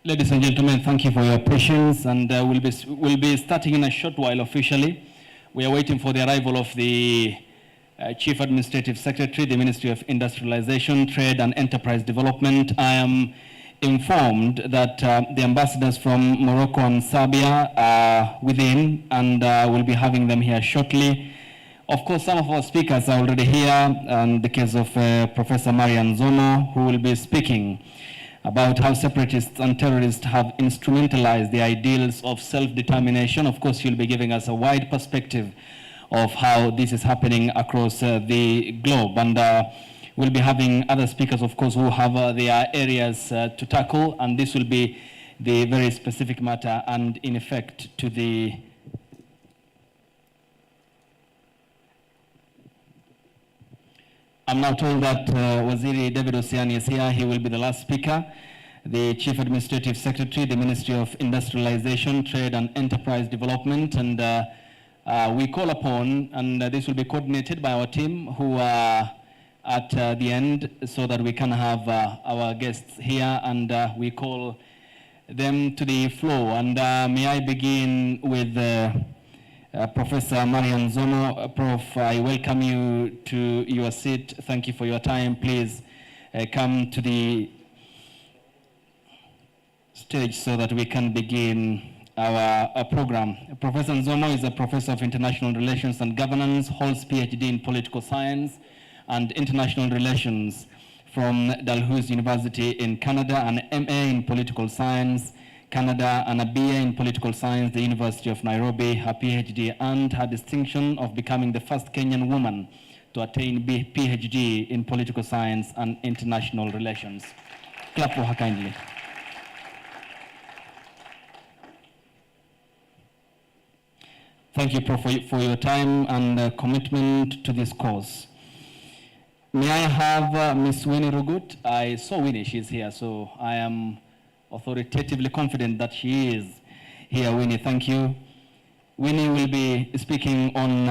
Ladies and gentlemen, thank you for your patience, and we'll be starting in a short while officially. We are waiting for the arrival of the Chief Administrative Secretary, the Ministry of Industrialization, Trade and Enterprise Development. I am informed that the ambassadors from Morocco and Serbia are within, and we'll be having them here shortly. Of course, some of our speakers are already here, and the case of Professor Marian Zono, who will be speaking about how separatists and terrorists have instrumentalized the ideals of self-determination. Of course, he'll be giving us a wide perspective of how this is happening across the globe. And we'll be having other speakers, of course, who have their areas to tackle, and this will be the very specific matter and in effect to the I'm now told that Waziri David Osiani is here. He will be the last speaker. The Chief Administrative Secretary, the Ministry of Industrialization, Trade and Enterprise Development. And we call upon, and this will be coordinated by our team who are at the end so that we can have our guests here, and we call them to the floor. And may I begin with Professor Marian Zono. Prof, I welcome you to your seat. Thank you for your time. Please come to the stage so that we can begin our program. Professor Zono is a professor of international relations and governance, holds PhD in political science and international relations from Dalhousie University in Canada, an MA in political science, Canada, and a BA in political science, the University of Nairobi. Her PhD earned her distinction of becoming the first Kenyan woman to attain PhD in political science and international relations. Clap for her kindly. Thank you, Prof, for your time and commitment to this cause. May I have Ms. Winnie Rugut? I saw Winnie, she's here, so I am authoritatively confident that she is here. Winnie, thank you. Winnie will be speaking on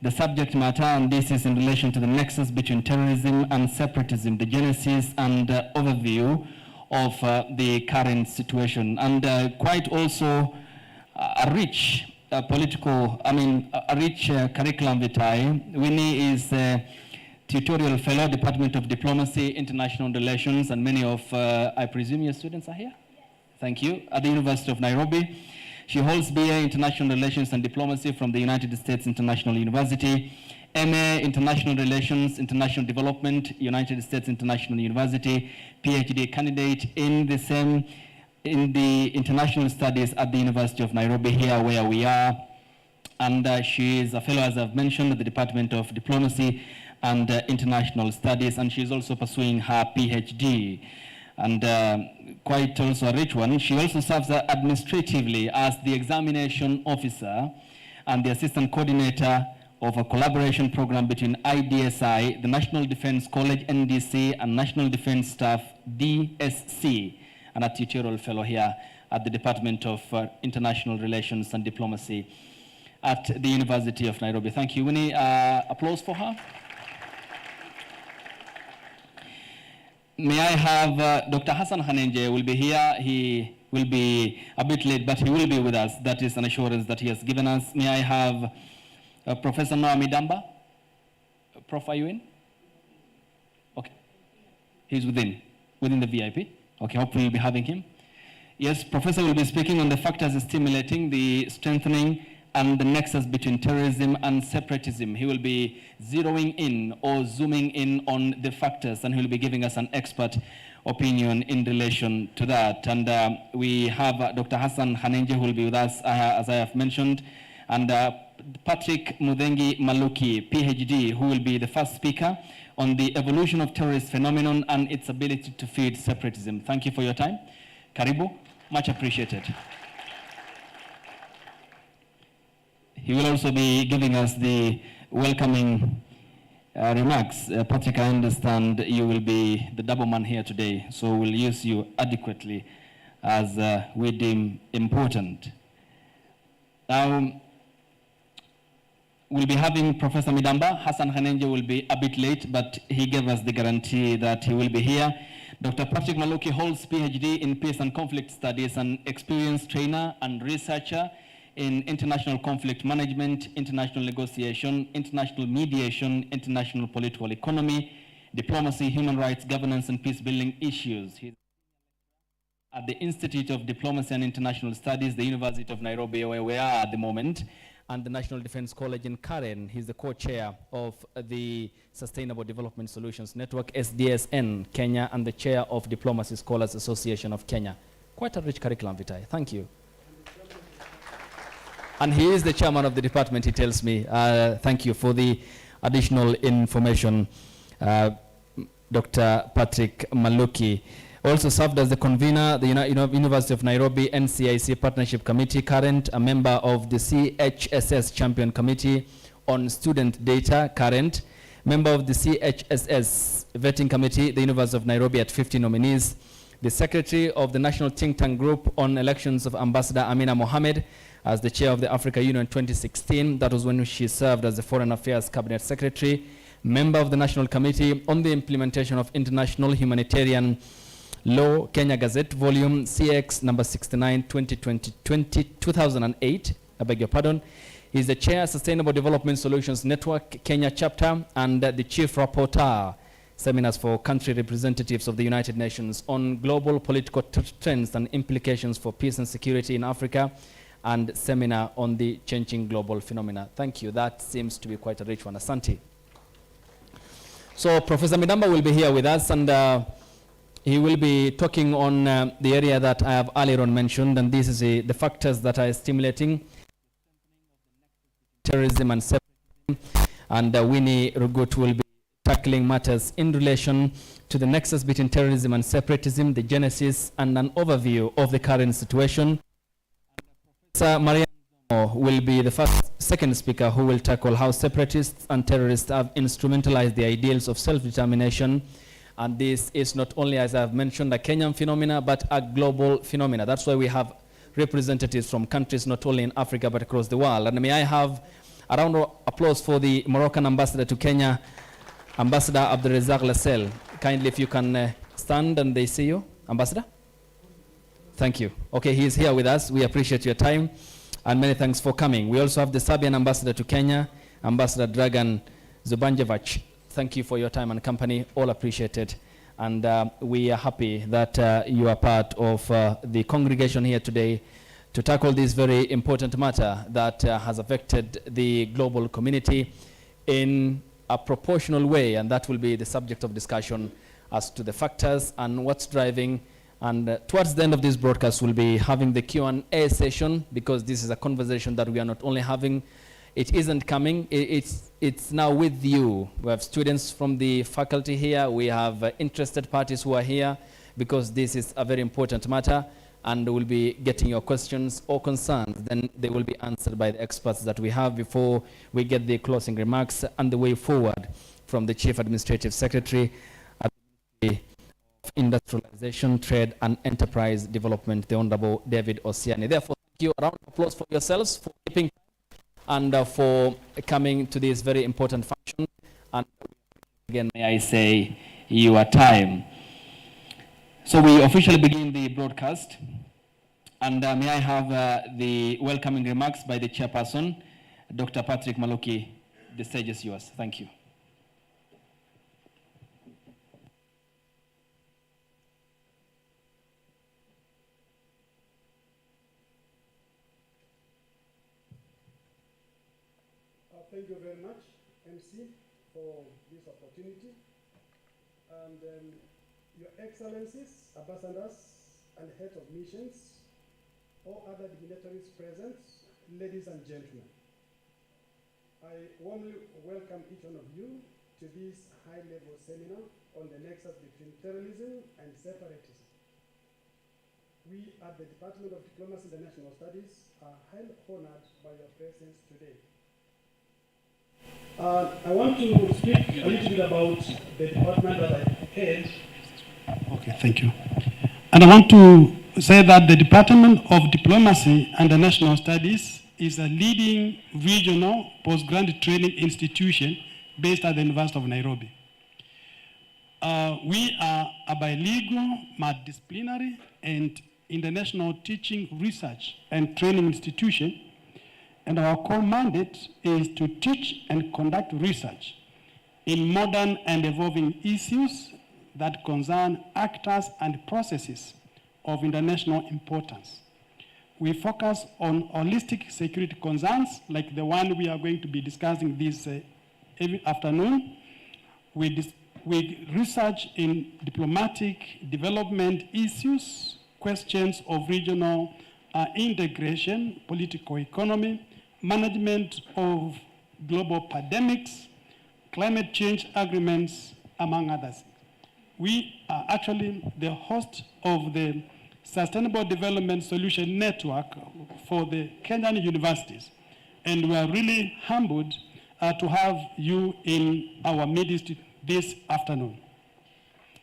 the subject matter, and this is in relation to the nexus between terrorism and separatism, the genesis and overview of the current situation, and quite also a rich curriculum vitae. Winnie is tutorial fellow, Department of Diplomacy, International Relations, and many of, I presume your students are here? Yes. Thank you. At the University of Nairobi. She holds BA International Relations and Diplomacy from the United States International University, MA International Relations, International Development, United States International University, PhD candidate in the International Studies at the University of Nairobi, here where we are. And she is a fellow, as I've mentioned, at the Department of Diplomacy and International Studies, and she's also pursuing her PhD, and quite also a rich one. She also serves administratively as the examination officer and the assistant coordinator of a collaboration program between IDSI, the National Defense College, NDC, and National Defense Staff, DSC, and a tutorial fellow here at the Department of International Relations and Diplomacy at the University of Nairobi. Thank you, Winnie. Applause for her. May I have Dr. Hassan Hanenje will be here. He will be a bit late, but he will be with us. That is an assurance that he has given us. May I have Professor Noah Midamba? Prof, are you in? Okay. He's within the VIP. Okay, hopefully we'll be having him. Yes, Professor will be speaking on the factors stimulating the strengthening and the nexus between terrorism and separatism. He will be zeroing in or zooming in on the factors, and he will be giving us an expert opinion in relation to that. And we have Dr. Hassan Hanenje, who will be with us, as I have mentioned, and Patrick Mudengi Maluki, PhD, who will be the first speaker on the evolution of terrorist phenomenon and its ability to feed separatism. Thank you for your time. Karibu, much appreciated. He will also be giving us the welcoming remarks. Patrick, I understand you will be the double man here today, so we'll use you adequately as we deem important. Now, we'll be having Professor Midamba. Hassan Hanenje will be a bit late, but he gave us the guarantee that he will be here. Dr. Patrick Maluki holds PhD in Peace and Conflict Studies, an experienced trainer and researcher in international conflict management, international negotiation, international mediation, international political economy, diplomacy, human rights, governance, and peace-building issues. He's at the Institute of Diplomacy and International Studies, the University of Nairobi, where we are at the moment, and the National Defense College in Karen. He's the co-chair of the Sustainable Development Solutions Network, SDSN, Kenya, and the chair of Diplomacy Scholars Association of Kenya. Quite a rich curriculum vitae. Thank you. And he is the chairman of the department, he tells me. Thank you for the additional information, Dr. Patrick Maluki. Also served as the convener, the University of Nairobi NCIC Partnership Committee, current, a member of the CHSS Champion Committee on Student Data, current, member of the CHSS Vetting Committee, the University of Nairobi at 50 nominees, the secretary of the National Think Tank Group on Elections of Ambassador Amina Mohamed as the chair of the Africa Union 2016. That was when she served as the Foreign Affairs Cabinet Secretary, member of the National Committee on the Implementation of International Humanitarian Law, Kenya Gazette, volume CX number 69, 2008, I beg your pardon. He's the chair, Sustainable Development Solutions Network, Kenya chapter, and the chief rapporteur, seminars for country representatives of the United Nations on global political trends and implications for peace and security in Africa, and seminar on the changing global phenomena. Thank you. That seems to be quite a rich one. Asante. So Professor Midamba will be here with us, and he will be talking on the area that I have earlier on mentioned, and this is the factors that are stimulating terrorism and separatism. And Winnie Rugut will be tackling matters in relation to the nexus between terrorism and separatism, the genesis, and an overview of the current situation. Professor Marian will be the second speaker who will tackle how separatists and terrorists have instrumentalized the ideals of self-determination. And this is not only, as I've mentioned, a Kenyan phenomena, but a global phenomena. That's why we have representatives from countries not only in Africa, but across the world. And may I have a round of applause for the Moroccan ambassador to Kenya, Ambassador Abdelrazak Lassel. Kindly, if you can stand and they see you. Ambassador? Thank you. Okay, he is here with us. We appreciate your time, and many thanks for coming. We also have the Serbian ambassador to Kenya, Ambassador Dragan Zubanjevac. Thank you for your time and company, all appreciated. And we are happy that you are part of the congregation here today to tackle this very important matter that has affected the global community in a proportional way, and that will be the subject of discussion as to the factors and what's driving. And towards the end of this broadcast, we'll be having the Q&A session, because this is a conversation that we are not only having, it isn't coming, it's now with you. We have students from the faculty here, we have interested parties who are here, because this is a very important matter, and we'll be getting your questions or concerns. Then they will be answered by the experts that we have before we get the closing remarks and the way forward from the Chief Administrative Secretary at the Ministry of Industrialization, Trade and Enterprise Development, the Honorable David Osiani. Therefore, thank you. A round of applause for yourselves for keeping and for coming to this very important function. And again, may I say your time. So we officially begin the broadcast. And may I have the welcoming remarks by the chairperson, Dr. Patrick Maluki. The stage is yours. Thank you. Thank you very much, MC, for this opportunity. And Your Excellencies, ambassadors, and heads of missions, all other dignitaries present, ladies and gentlemen. I warmly welcome each one of you to this high-level seminar on the nexus between terrorism and separatism. We at the Department of Diplomacy and International Studies are highly honored by your presence today. I want to speak a little bit about the department that I head. Okay, thank you. And I want to say that the Department of Diplomacy and International Studies is a leading regional postgraduate training institution based at the University of Nairobi. We are a bilingual, multidisciplinary, and international teaching, research, and training institution, and our core mandate is to teach and conduct research in modern and evolving issues that concern actors and processes of international importance. We focus on holistic security concerns like the one we are going to be discussing this afternoon. We research in diplomatic development issues, questions of regional integration, political economy, management of global pandemics, climate change agreements, among others. We are actually the host of the Sustainable Development Solution Network for the Kenyan universities, and we are really humbled to have you in our midst this afternoon.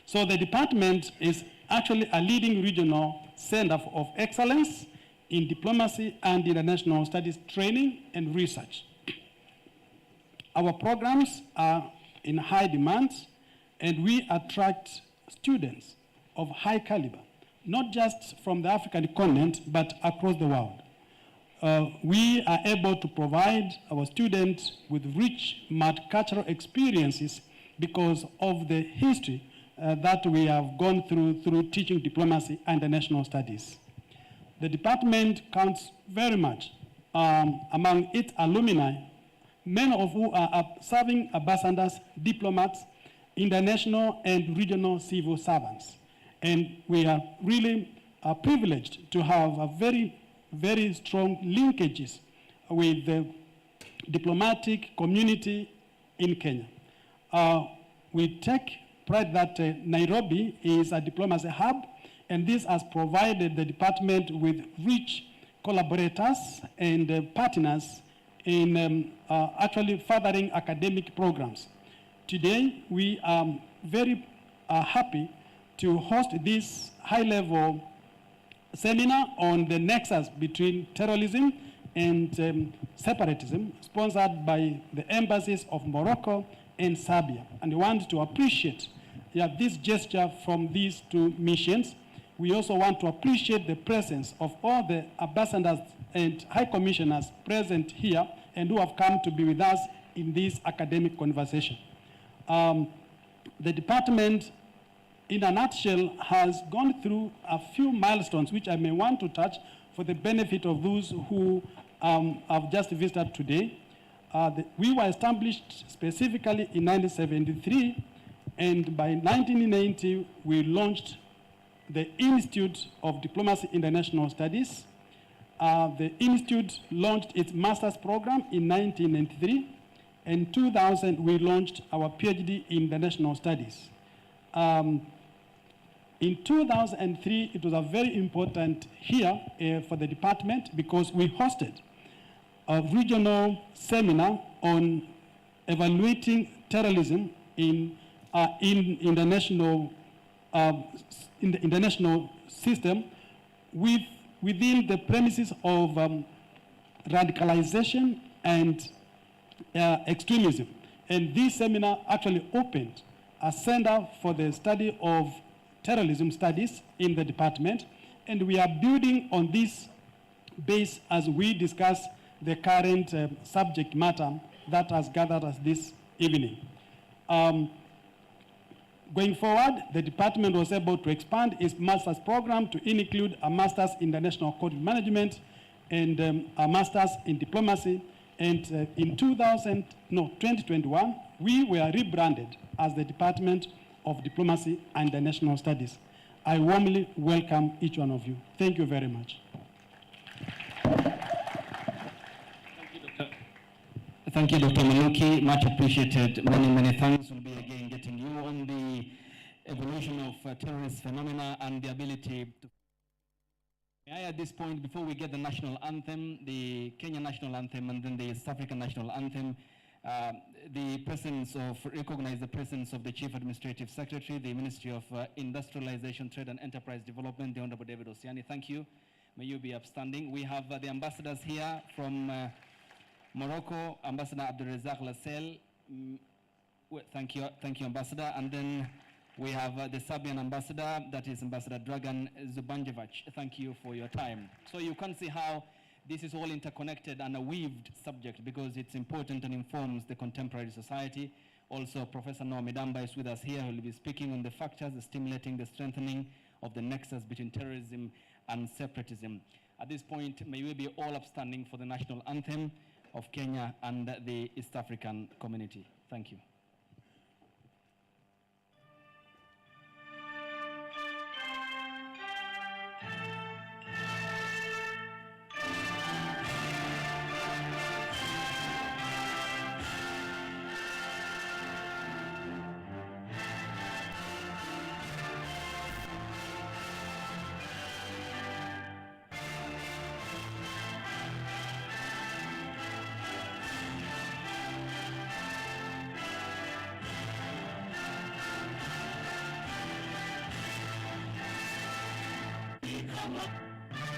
So the department is actually a leading regional center of excellence in diplomacy and international studies training and research. Our programs are in high demand, and we attract students of high caliber, not just from the African continent, but across the world. We are able to provide our students with rich multicultural experiences because of the history that we have gone through teaching diplomacy and international studies. The department counts very much among its alumni, many of whom are serving ambassadors, diplomats, international and regional civil servants. And we are really privileged to have a very, very strong linkages with the diplomatic community in Kenya. We take pride that Nairobi is a diplomacy hub, and this has provided the department with rich collaborators and partners in actually furthering academic programs. Today, we are very happy to host this high-level seminar on the nexus between terrorism and separatism, sponsored by the embassies of Morocco and Serbia. And we want to appreciate this gesture from these two missions. We also want to appreciate the presence of all the ambassadors and high commissioners present here and who have come to be with us in this academic conversation. The department, in a nutshell, has gone through a few milestones which I may want to touch for the benefit of those who have just visited today. We were established specifically in 1973, and by 1990 we launched the Institute of Diplomacy International Studies. The Institute launched its master's program in 1993. In 2000, we launched our PhD in International Studies. In 2003, it was a very important year for the department because we hosted a regional seminar on evaluating terrorism in the international system within the premises of radicalization and extremism. And this seminar actually opened a center for the study of terrorism studies in the department, and we are building on this base as we discuss the current subject matter that has gathered us this evening. Going forward, the department was able to expand its master's program to include a master's in international conflict management and a master's in diplomacy. And in 2021, we were rebranded as the Department of Diplomacy and International Studies. I warmly welcome each one of you. Thank you very much. Thank you, Dr. Maluki. Much appreciated. Many, many thanks. We'll be again getting you on the evolution of terrorist phenomena and the ability to... May I, at this point, before we get the national anthem, the Kenyan national anthem and then the South African national anthem, recognize the presence of the Chief Administrative Secretary, the Ministry of Industrialization, Trade and Enterprise Development, the Honorable David Osiani. Thank you. May you be upstanding. We have the ambassadors here from Morocco, Ambassador Abdulrazak Lassel. Thank you, Ambassador. And then We have the Serbian ambassador, that is Ambassador Dragan Zubanjevac. Thank you for your time. So you can see how this is all interconnected and a weaved subject because it's important and informs the contemporary society. Also, Professor Noah Midamba is with us here. He will be speaking on the factors stimulating the strengthening of the nexus between terrorism and separatism. At this point, may we be all upstanding for the national anthem of Kenya and the East African community. Thank you.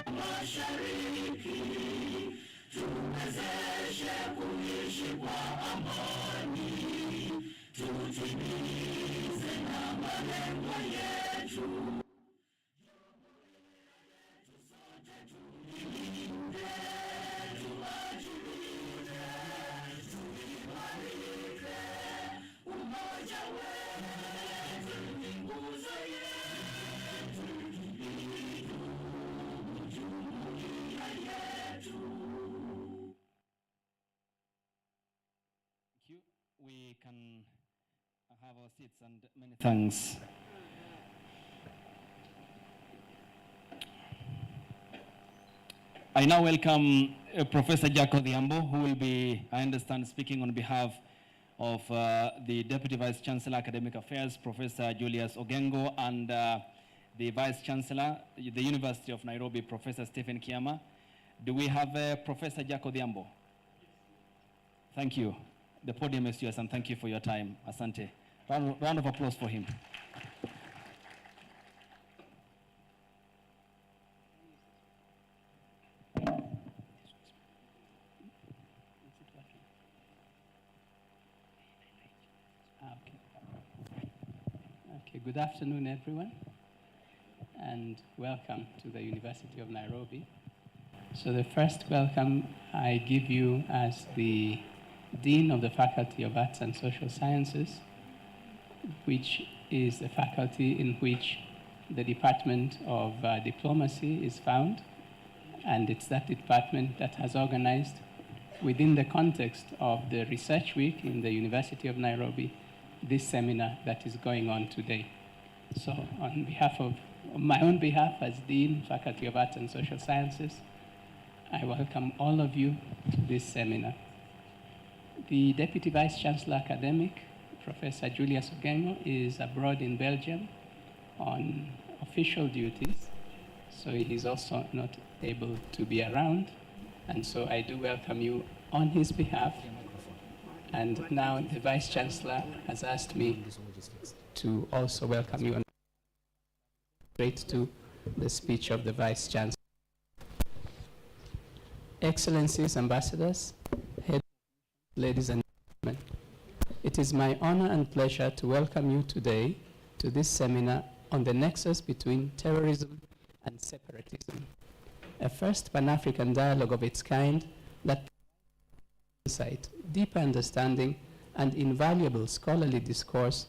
Mashariki tuwezeshe kuishi kwa amani, tutimize na malengo yetu. Sote tulinde, tuwajibike, tuimarike, umoja wetu ni nguzo yetu. Thank you. We can have our seats and many thanks. I now welcome Professor Jack Odhiambo, who will be, I understand, speaking on behalf of the Deputy Vice Chancellor Academic Affairs, Professor Julius Ogengo, and the Vice Chancellor, the University of Nairobi, Professor Stephen Kiama. Do we have Professor Jack Odhiambo? Thank you. The podium is yours, and thank you for your time. Asante. Round of applause for him. Okay, good afternoon, everyone, and welcome to the University of Nairobi. So the first welcome I give you as the Dean of the Faculty of Arts and Social Sciences, which is the faculty in which the Department of Diplomacy is found, and it's that department that has organized, within the context of the Research Week in the University of Nairobi, this seminar that is going on today. So on my own behalf as Dean, Faculty of Arts and Social Sciences, I welcome all of you to this seminar. The Deputy Vice Chancellor Academic, Professor Julius Ogengo, is abroad in Belgium on official duties, so he is also not able to be around, and so I do welcome you on his behalf. And now the Vice Chancellor has asked me to also welcome you straight to the speech of the Vice Chancellor. Excellencies, Ambassadors, ladies and gentlemen, it is my honor and pleasure to welcome you today to this seminar on the nexus between terrorism and separatism, a first Pan-African dialogue of its kind that insight, deeper understanding, and invaluable scholarly discourse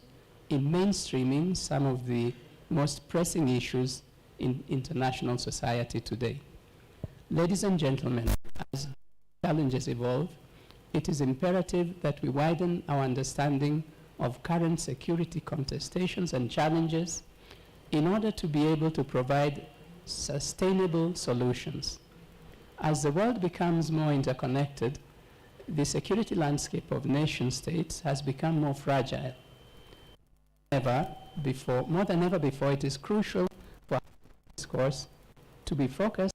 in mainstreaming some of the most pressing issues in international society today. Ladies and gentlemen, as challenges evolve, it is imperative that we widen our understanding of current security contestations and challenges in order to be able to provide sustainable solutions. As the world becomes more interconnected, the security landscape of nation states has become more fragile. More than ever before, it is crucial for our discourse to be focused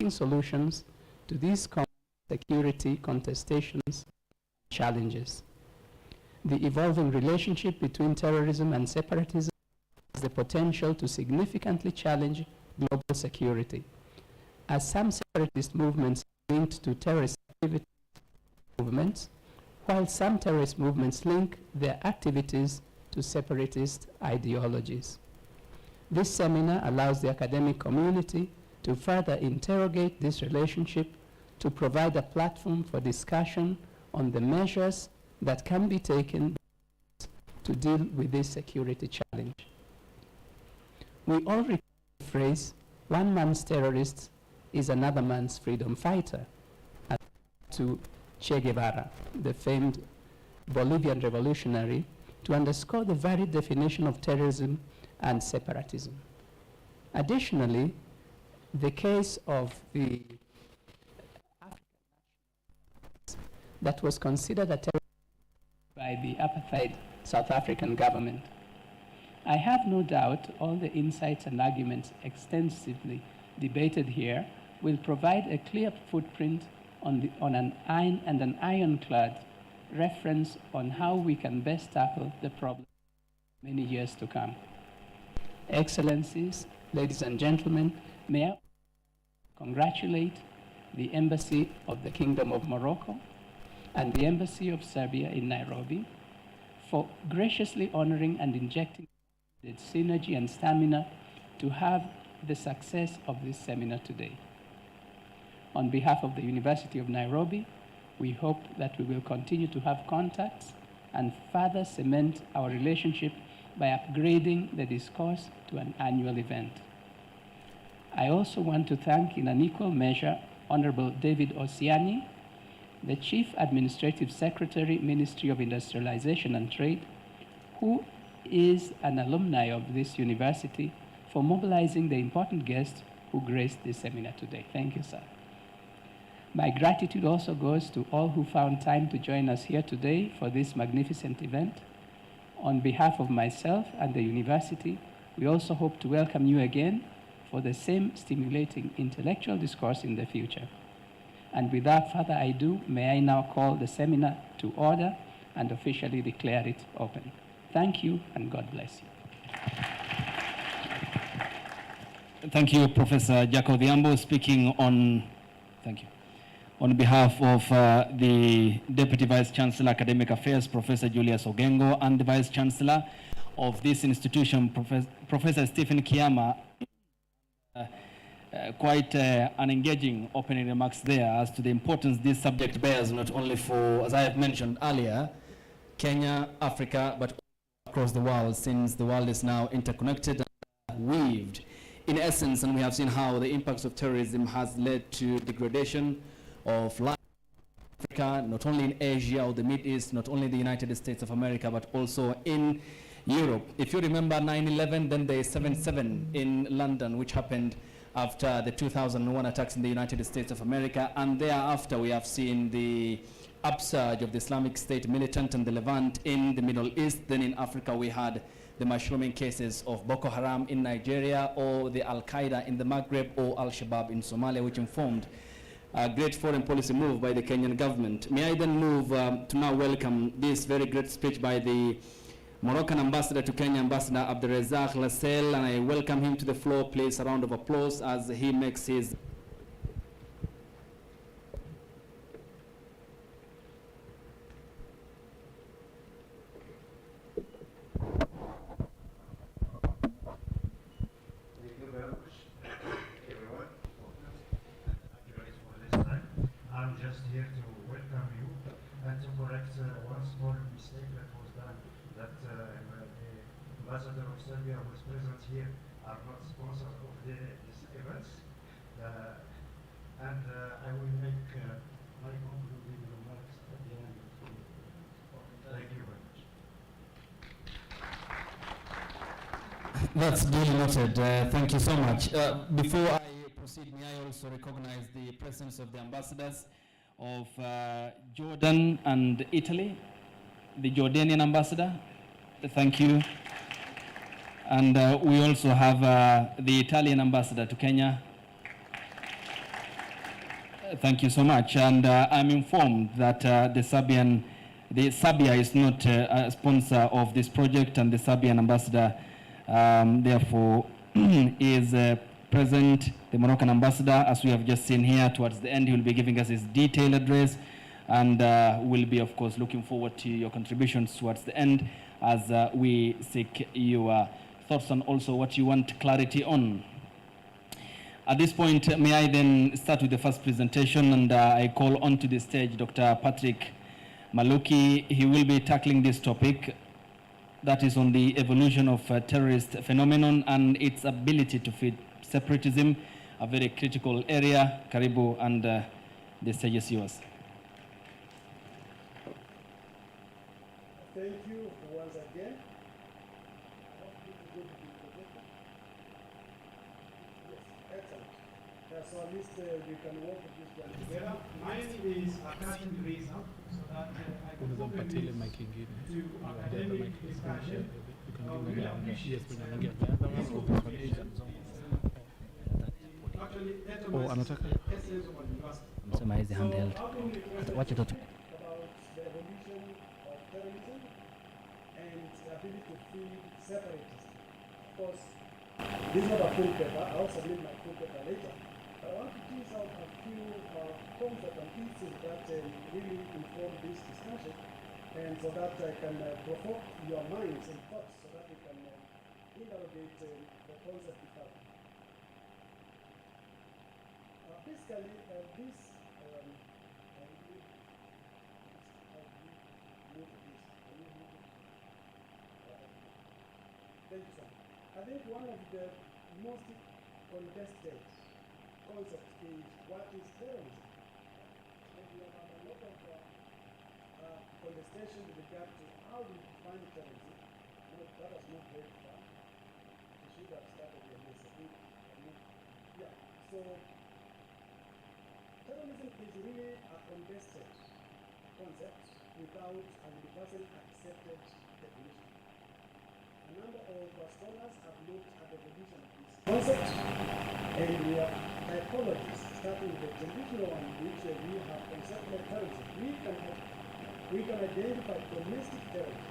on solutions to these security contestations challenges. The evolving relationship between terrorism and separatism has the potential to significantly challenge global security, as some separatist movements are linked to terrorist activity movements, while some terrorist movements link their activities to separatist ideologies. This seminar allows the academic community to further interrogate this relationship, to provide a platform for discussion on the measures that can be taken to deal with this security challenge. We all recall the phrase, "One man's terrorist is another man's freedom fighter," to Che Guevara, the famed Bolivian revolutionary, to underscore the varied definition of terrorism and separatism. Additionally, the case of the that was considered a terrorist by the apartheid South African government. I have no doubt all the insights and arguments extensively debated here will provide a clear footprint on an ironclad reference on how we can best tackle the problem many years to come. Excellencies, ladies and gentlemen, may I congratulate the Embassy of the Kingdom of Morocco and the Embassy of Serbia in Nairobi for graciously honoring and injecting its synergy and stamina to have the success of this seminar today. On behalf of the University of Nairobi, we hope that we will continue to have contacts and further cement our relationship by upgrading the discourse to an annual event. I also want to thank in an equal measure Honorable David Osiani, the Chief Administrative Secretary, Ministry of Industrialization and Trade, who is an alumni of this university, for mobilizing the important guests who graced this seminar today. Thank you, sir. My gratitude also goes to all who found time to join us here today for this magnificent event. On behalf of myself and the university, we also hope to welcome you again for the same stimulating intellectual discourse in the future. And without further ado, may I now call the seminar to order and officially declare it open. Thank you, and God bless you. Thank you, Professor Jacob Odhiambo, speaking on, thank you. On behalf of the Deputy Vice Chancellor, Academic Affairs, Professor Julius Ogengo, and the Vice Chancellor of this institution, Professor Stephen Kiyama, quite an engaging opening remarks there as to the importance this subject bears, not only for, as I have mentioned earlier, Kenya, Africa, but across the world, since the world is now interconnected and weaved. In essence, and we have seen how the impacts of terrorism has led to degradation of life in Africa, not only in Asia or the Middle East, not only the United States of America, but also in Europe. If you remember 9/11, then there is 7/7 in London, which happened after the 2001 attacks in the United States of America, and thereafter we have seen the upsurge of the Islamic State militant and the Levant in the Middle East. Then in Africa we had the mushrooming cases of Boko Haram in Nigeria, or the Al-Qaeda in the Maghreb, or Al-Shabaab in Somalia, which informed a great foreign policy move by the Kenyan government. May I then move to now welcome this very great speech by the Moroccan ambassador to Kenya, Ambassador Abdelrazak Lassel, and I welcome him to the floor. Please, a round of applause as he makes his I'm just here to welcome you and to correct one small mistake that was done, that the ambassador of Serbia who is present here are not sponsors of these events. And I will make my concluding remarks at the end of the Thank you very much. That's duly noted. Thank you so much. Before I proceed, may I also recognize the presence of the ambassadors of Jordan and Italy, the Jordanian ambassador. Thank you. And we also have the Italian ambassador to Kenya. Thank you so much. And I'm informed that Serbia is not a sponsor of this project, and the Serbian ambassador therefore is present. The Moroccan ambassador, as we have just seen here, towards the end he will be giving us his detailed address, and we'll be of course looking forward to your contributions towards the end. as we seek your thoughts and also what you want clarity on. At this point, may I then start with the first presentation, and I call onto the stage Dr. Patrick Maluki. He will be tackling this topic that is on the evolution of terrorist phenomenon and its ability to feed separatism, a very critical area. Karibu, and the stage is yours. Thank you once again. Yes, excellent. So at least we can work with this one together. Mine is attaching razor so that I can open this to academic discussion. Really appreciate actually essence of university. Msema hizi handheld. Wacha tu. About the evolution of terrorism and the ability to feed separatism. Of course, this is not a full paper. I'll submit my full paper later. But I want to tease out a few concepts and pieces that really inform this discussion, and so that I can provoke your minds and thoughts so that we can interrogate the concept itself. Basically, this thank you, sir. I think one of the most contested concepts is what is terrorism. And we have a lot of contestation with regard to how we define terrorism. No, that has not very far. We should have started with this. Yeah. So terrorism is really a contested concept without a universal accepted definition. A number of scholars have looked at the definition of this concept, and we have typologies, starting with the traditional one, which we have conceptual terrorism. We can identify domestic terrorism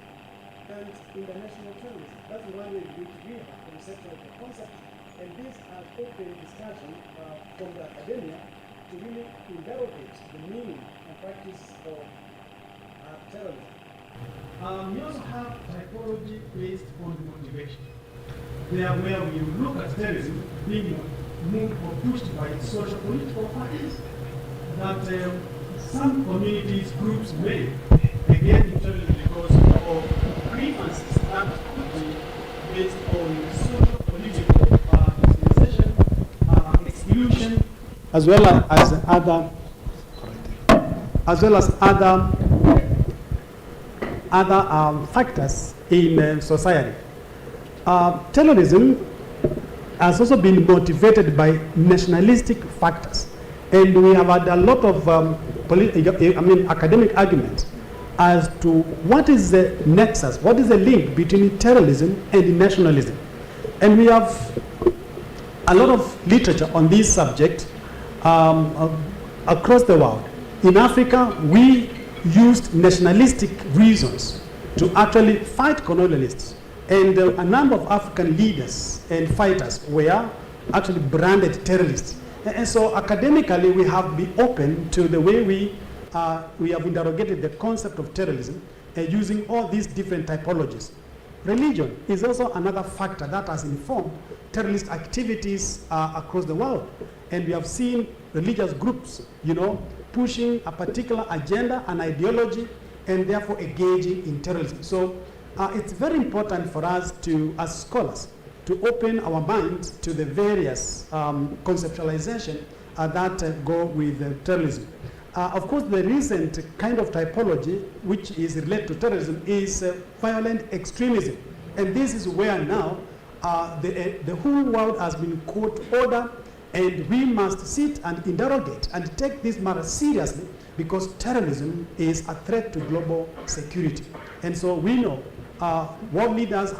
and international terrorism. That's one way in which we have conceptual the concept, and this has open discussion from the academia to really interrogate the meaning and practice of terrorism. We also have typology based on motivation. There where we look at terrorism being moved or pushed by social political parties that some communities, groups may against terrorism because of grievances that could be based on social political discrimination, exclusion, as well as other factors in society. Terrorism has also been motivated by nationalistic factors, and we have had a lot of academic arguments as to what is the nexus, what is the link between terrorism and nationalism. And we have a lot of literature on this subject across the world. In Africa, we used nationalistic reasons to actually fight colonialists. And a number of African leaders and fighters were actually branded terrorists. And so academically, we have been open to the way we have interrogated the concept of terrorism using all these different typologies. Religion is also another factor that has informed terrorist activities across the world. And we have seen religious groups, pushing a particular agenda, an ideology, and therefore engaging in terrorism. So it's very important for us to, as scholars, to open our minds to the various conceptualization that go with terrorism. Of course, the recent kind of typology which is related to terrorism is violent extremism. And this is where now the whole world has been caught order, and we must sit and interrogate and take this matter seriously, because terrorism is a threat to global security. And so we know world leaders,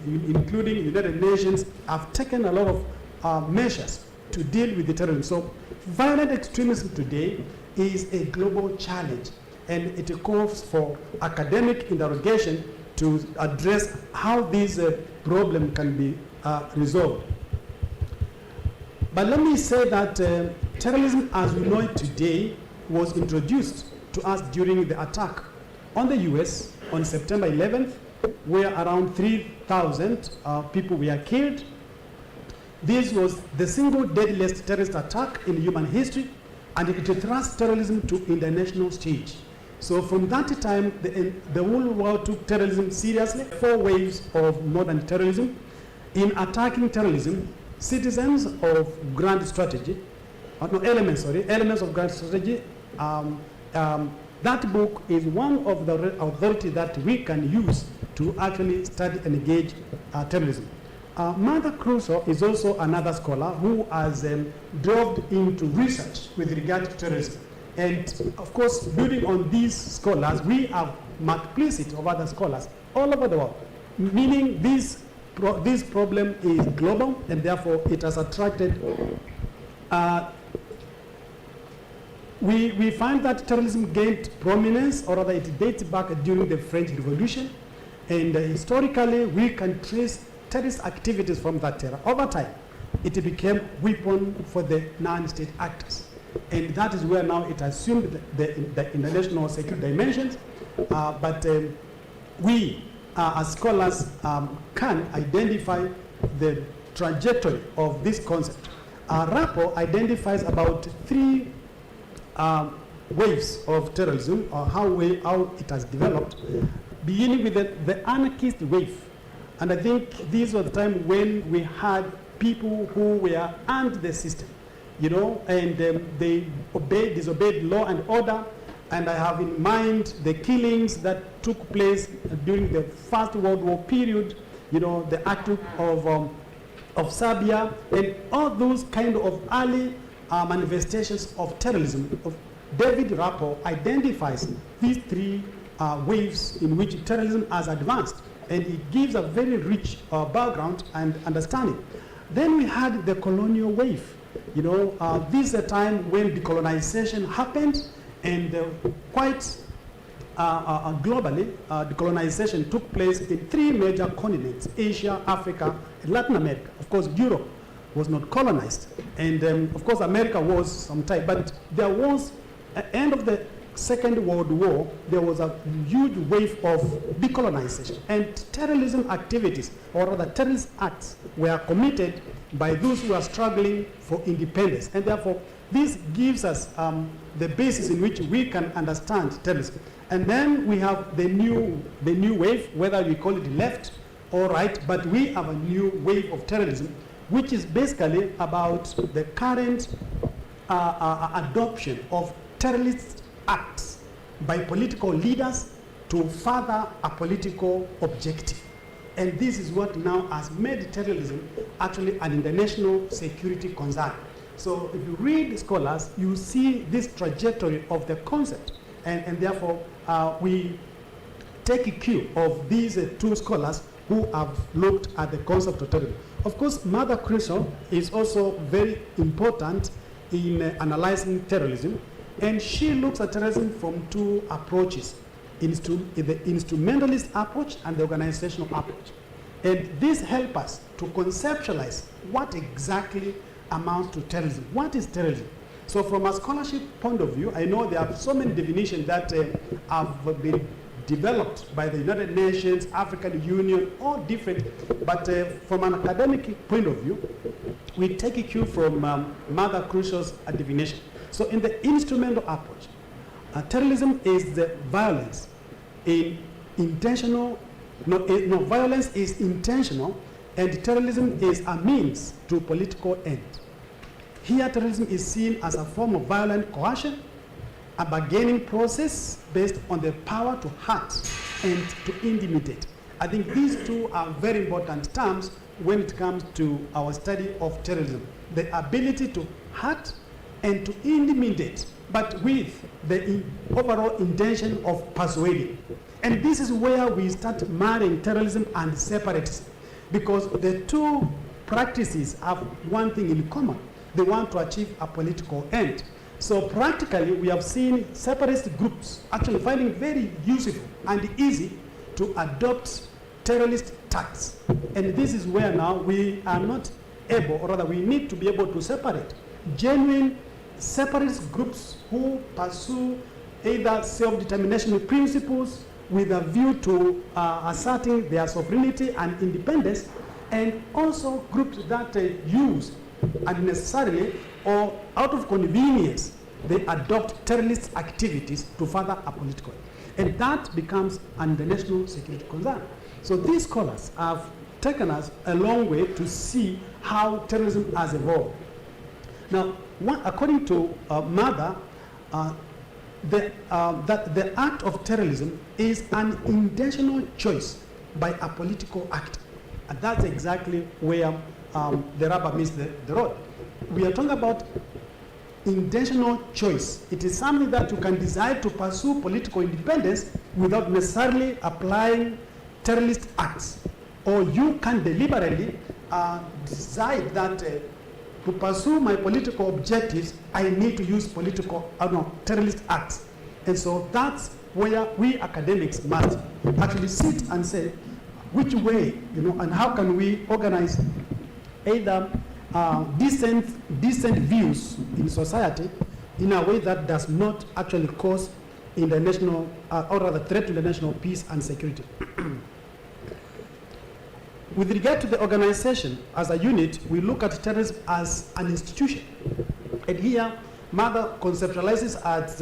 including the United Nations, have taken a lot of measures to deal with the terrorism. So violent extremism today is a global challenge, and it calls for academic interrogation to address how this problem can be resolved. But let me say that terrorism as we know it today was introduced to us during the attack on the US on September 11th where around 3,000 people were killed. This was the single deadliest terrorist attack in human history, and it thrust terrorism to international stage. So from that time, the whole world took terrorism seriously. 4 waves of modern terrorism. In attacking terrorism, citizens of grand strategy, elements of grand strategy, that book is one of the authority that we can use to actually study and engage terrorism. Mother Crusoe is also another scholar who has delved into research with regard to terrorism. And of course, building on these scholars, we have multiplicity of other scholars all over the world, meaning this problem is global, and therefore it has attracted we find that terrorism gained prominence, or rather it dates back during the French Revolution, and historically we can trace terrorist activities from that era. Over time, it became a weapon for the non-state actors, and that is where now it assumed the international security dimensions, but we as scholars can identify the trajectory of this concept. Rapport identifies about 3 waves of terrorism, or how it has developed, beginning with the anarchist wave. And I think this was the time when we had people who were under the system, you know, and they disobeyed law and order. And I have in mind the killings that took place during the First World War period, you know, the act of Serbia, and all those kind of early manifestations of terrorism. David Rapport identifies these 3 waves in which terrorism has advanced, and it gives a very rich background and understanding. Then we had the colonial wave. You know, this is a time when decolonization happened, and quite globally, decolonization took place in 3 major continents: Asia, Africa, and Latin America. Of course, Europe was not colonized, and of course America was sometime, but there was, at the end of the Second World War, there was a huge wave of decolonization, and terrorism activities, or rather terrorist acts, were committed by those who are struggling for independence, and therefore this gives us the basis in which we can understand terrorism. And then we have the new wave, whether we call it left or right, but we have a new wave of terrorism, which is basically about the current adoption of terrorist acts by political leaders to further a political objective. And this is what now has made terrorism actually an international security concern. So if you read scholars, you see this trajectory of the concept, and therefore we take a cue of these 2 scholars who have looked at the concept of terrorism. Of course, Mother Crusoe is also very important in analyzing terrorism, and she looks at terrorism from 2 approaches: the instrumentalist approach and the organizational approach. And this helps us to conceptualize what exactly amounts to terrorism. What is terrorism? So from a scholarship point of view, I know there are so many definitions that have been developed by the United Nations, African Union, all different, but from an academic point of view, we take a cue from Mother Crusoe's definition. So in the instrumental approach, terrorism is the violence in intentional, violence is intentional, and terrorism is a means to political end. Here, terrorism is seen as a form of violent coercion, a bargaining process based on the power to hurt and to intimidate. I think these 2 are very important terms when it comes to our study of terrorism. The ability to hurt and to intimidate, but with the overall intention of persuading. And this is where we start marrying terrorism and separatism, because the 2 practices have one thing in common: they want to achieve a political end. So practically, we have seen separatist groups actually finding very useful and easy to adopt terrorist tactics. And this is where now we are not able, or rather we need to be able to separate genuine separatist groups who pursue either self-determination principles with a view to asserting their sovereignty and independence, and also groups that use unnecessarily or out of convenience, they adopt terrorist activities to further a political. And that becomes an international security concern. So these scholars have taken us a long way to see how terrorism has evolved. Now, according to Mather, that the act of terrorism is an intentional choice by a political actor. And that's exactly where the rubber meets the road. We are talking about intentional choice. It is something that you can decide to pursue political independence without necessarily applying terrorist acts. Or you can deliberately decide that to pursue my political objectives, I need to use terrorist acts. And so that's where we academics must actually sit and say, which way, and how can we organize either decent views in society in a way that does not actually cause international, or rather threat to the national peace and security. With regard to the organization as a unit, we look at terrorism as an institution. And here, Mather conceptualizes as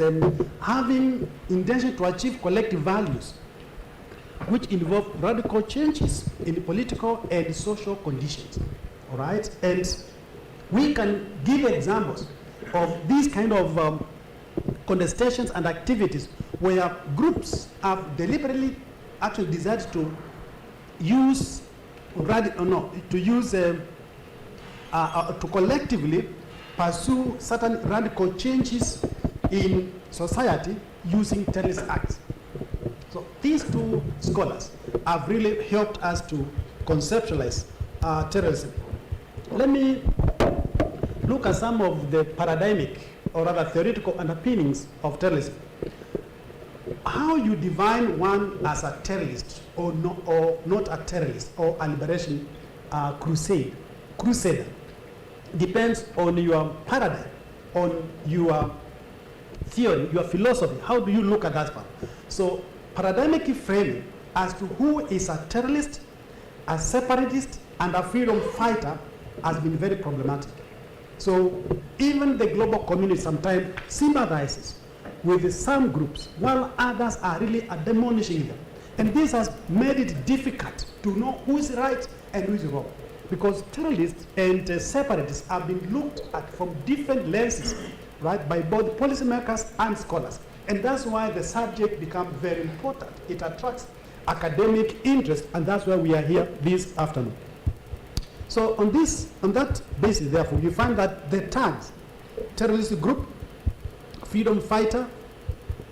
having intention to achieve collective values, which involve radical changes in the political and social conditions. All right? And we can give examples of these kind of contestations and activities where groups have deliberately actually decided to use to collectively pursue certain radical changes in society using terrorist acts. So these two scholars have really helped us to conceptualize terrorism. Let me look at some of the paradigmic or rather theoretical underpinnings of terrorism. How you define one as a terrorist or not a terrorist or a liberation crusader depends on your paradigm, on your theory, your philosophy. How do you look at that part? So paradigmic framing as to who is a terrorist, a separatist, and a freedom fighter has been very problematic. So even the global community sometimes sympathizes with some groups, while others are really admonishing them. And this has made it difficult to know who is right and who is wrong. Because terrorists and separatists have been looked at from different lenses, right, by both policymakers and scholars. And that's why the subject becomes very important. It attracts academic interest, and that's why we are here this afternoon. So on that basis, therefore, you find that the tags, terrorist group, freedom fighter,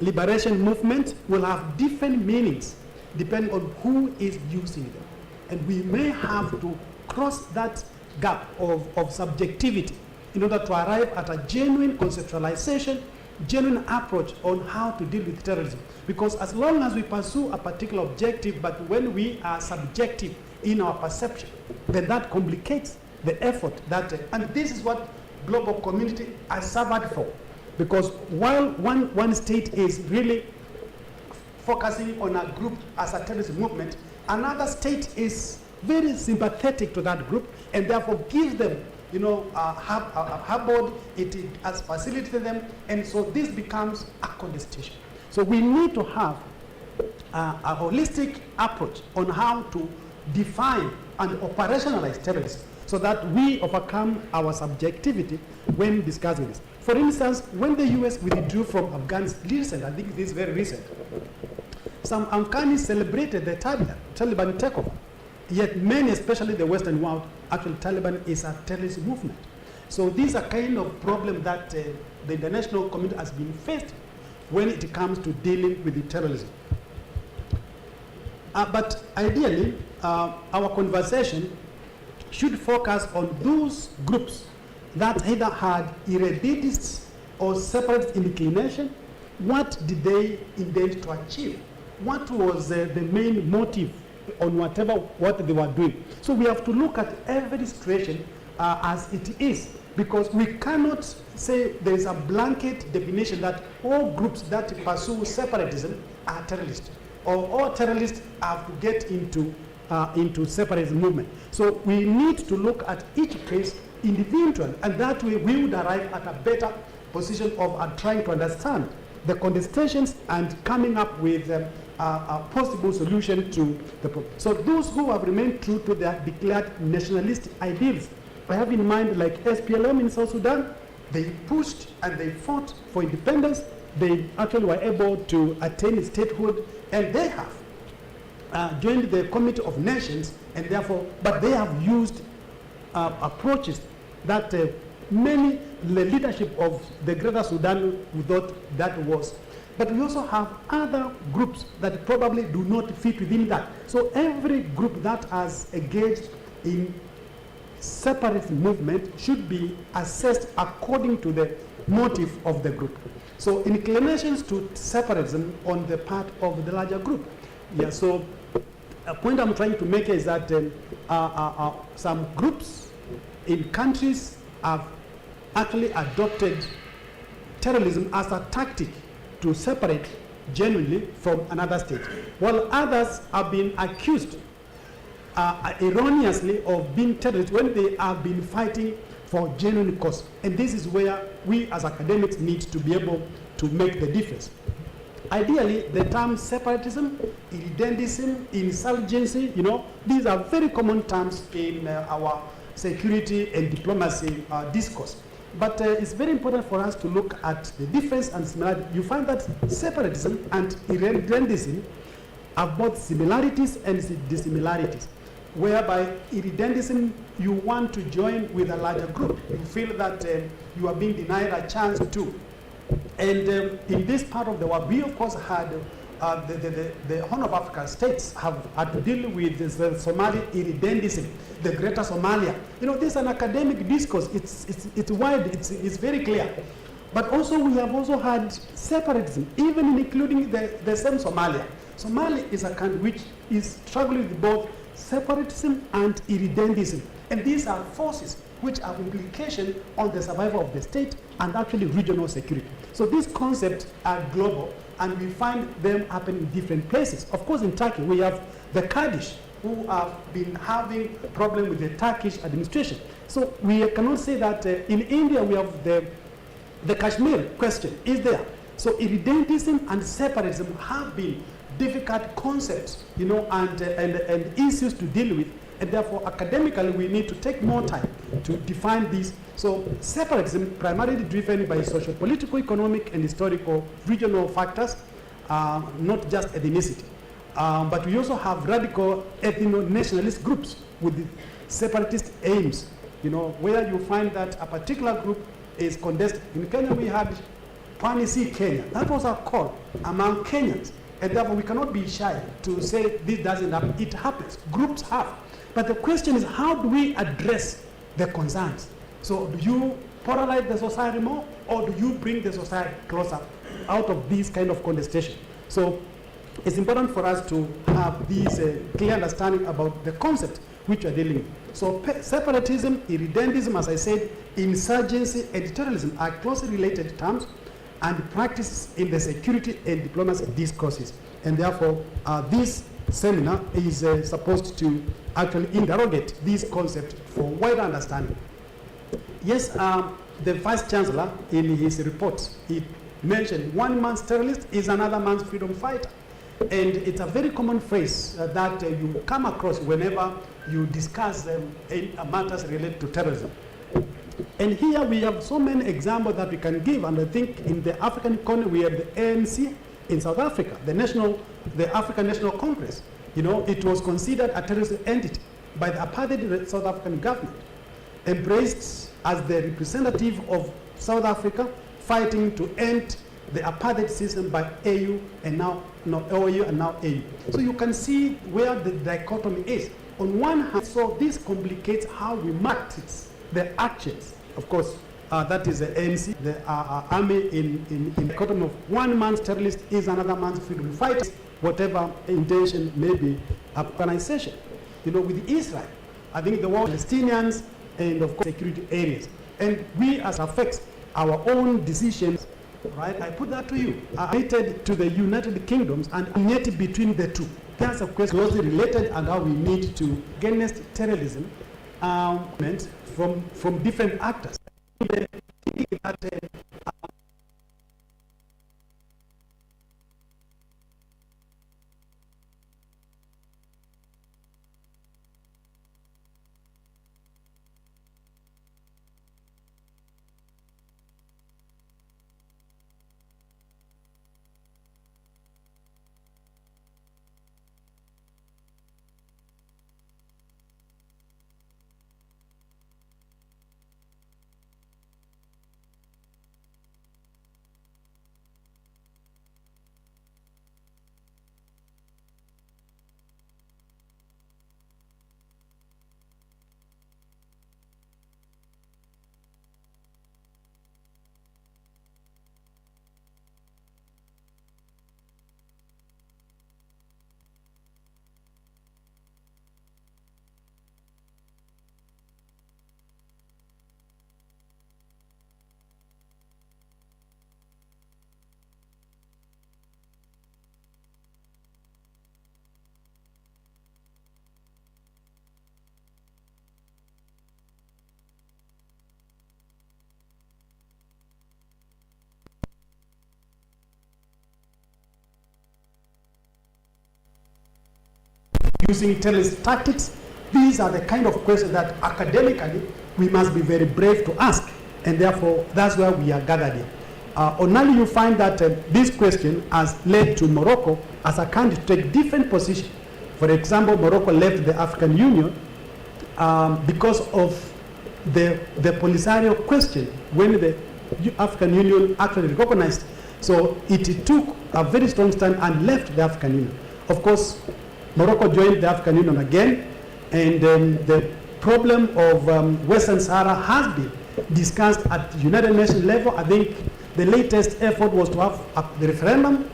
liberation movement, will have different meanings depending on who is using them. And we may have to cross that gap of subjectivity in order to arrive at a genuine conceptualization, genuine approach on how to deal with terrorism. Because as long as we pursue a particular objective, but when we are subjective in our perception, then that complicates the effort and this is what global community has suffered for. Because while one state is really focusing on a group as a terrorist movement, another state is very sympathetic to that group and therefore gives them, a harbor, it has facilitated them, and so this becomes a contestation. So we need to have a holistic approach on how to define and operationalize terrorism so that we overcome our subjectivity when discussing this. For instance, when the US withdrew from Afghanistan, recent, I think this is very recent, some Afghans celebrated the Taliban takeover. Yet many, especially the Western world, actually Taliban is a terrorist movement. So these are kind of problems that the international community has been faced when it comes to dealing with the terrorism. But ideally, our conversation should focus on those groups that either had irredentist or separatist inclination. What did they intend to achieve? What was the main motive on what they were doing? So we have to look at every situation as it is, because we cannot say there is a blanket definition that all groups that pursue separatism are terrorists. or all terrorists have to get into separatist movement. So we need to look at each case individually, and that way we would arrive at a better position of trying to understand the contestations and coming up with a possible solution to the problem. So those who have remained true to their declared nationalist ideals, I have in mind like SPLM in South Sudan, they pushed and they fought for independence. They actually were able to attain statehood, and they have joined the Committee of Nations, and therefore, but they have used approaches that many, the leadership of the Greater Sudan thought that was. But we also have other groups that probably do not fit within that. So every group that has engaged in separatist movement should be assessed according to the motive of the group. So inclinations to separatism on the part of the larger group. Yeah, so a point I'm trying to make is that some groups in countries have actually adopted terrorism as a tactic to separate genuinely from another state, while others have been accused erroneously of being terrorists when they have been fighting for genuine cause. And this is where we as academics need to be able to make the difference. Ideally, the terms separatism, irredentism, insurgency, these are very common terms in our security and diplomacy discourse. But it's very important for us to look at the difference and similarity. You find that separatism and irredentism have both similarities and dissimilarities, whereby irredentism, you want to join with a larger group. You feel that you are being denied a chance to. And in this part of the world, we of course had the Horn of Africa states have had to deal with the Somali irredentism, the Greater Somalia. This is an academic discourse. It's wide. It's very clear. But also we have also had separatism, even including the same Somalia. Somalia is a country which is struggling with both separatism and irredentism. And these are forces which have implication on the survival of the state and actually regional security. So these concepts are global, and we find them happening in different places. Of course, in Turkey, we have the Kurdish, who have been having problem with the Turkish administration. So we cannot say that in India we have the Kashmir question is there. So irredentism and separatism have been difficult concepts, and issues to deal with. And therefore, academically, we need to take more time to define these. So separatism, primarily driven by socio-political, economic, and historical regional factors, not just ethnicity. But we also have radical ethno-nationalist groups with separatist aims, where you find that a particular group is contested. In Kenya, we had Pwani C Kenya. That was our call among Kenyans. And therefore, we cannot be shy to say this doesn't happen. It happens. Groups have. But the question is, how do we address the concerns? So do you polarize the society more, or do you bring the society closer out of this kind of contestation? So it's important for us to have this clear understanding about the concept which we are dealing with. So separatism, irredentism, as I said, insurgency, and terrorism are closely related terms and practices in the security and diplomacy discourses. And therefore, this seminar is supposed to actually interrogate this concept for wider understanding. Yes, the Vice Chancellor, in his report, he mentioned one man's terrorist is another man's freedom fighter. And it's a very common phrase that you come across whenever you discuss matters related to terrorism. And here we have so many examples that we can give, and I think in the African economy we have the ANC in South Africa, the African National Congress. It was considered a terrorist entity by the apartheid South African government, embraced as the representative of South Africa, fighting to end the apartheid system by AU and now OAU and now AU. So you can see where the dichotomy is. On one hand, so this complicates how we practice the actions. Of course, that is the ANC, the army in the dichotomy of one man's terrorist is another man's freedom fighter, whatever intention may be organization. With Israel, I think the war Palestinians and of course security areas. And we as affects our own decisions right? I put that to you. Related to the United Kingdoms and yet between the two. That's a question closely related and how we need to against terrorism from different actors. Using terrorist tactics, these are the kind of questions that academically we must be very brave to ask, and therefore that's why we are gathered here. Only you find that this question has led to Morocco as a country to take different positions. For example, Morocco left the African Union because of the Polisario question when the African Union actually recognized. So it took a very strong stand and left the African Union. Of course, Morocco joined the African Union again, and the problem of Western Sahara has been discussed at the United Nations level. I think the latest effort was to have the referendum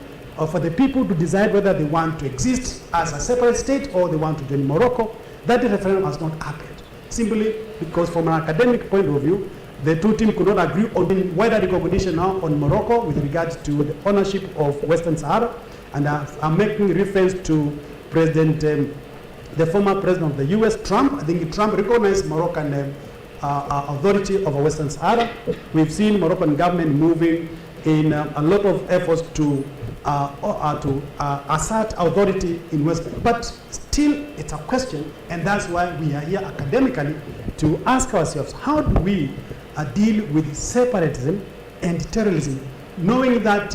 for the people to decide whether they want to exist as a separate state or they want to join Morocco. That referendum has not happened, simply because from an academic point of view, the two teams could not agree on wider recognition now on Morocco with regards to the ownership of Western Sahara. And I'm making reference to the former president of the US, Trump. I think Trump recognized Moroccan authority over Western Sahara. We've seen Moroccan government moving in a lot of efforts to assert authority in Western. But still, it's a question, and that's why we are here academically to ask ourselves, how do we deal with separatism and terrorism, knowing that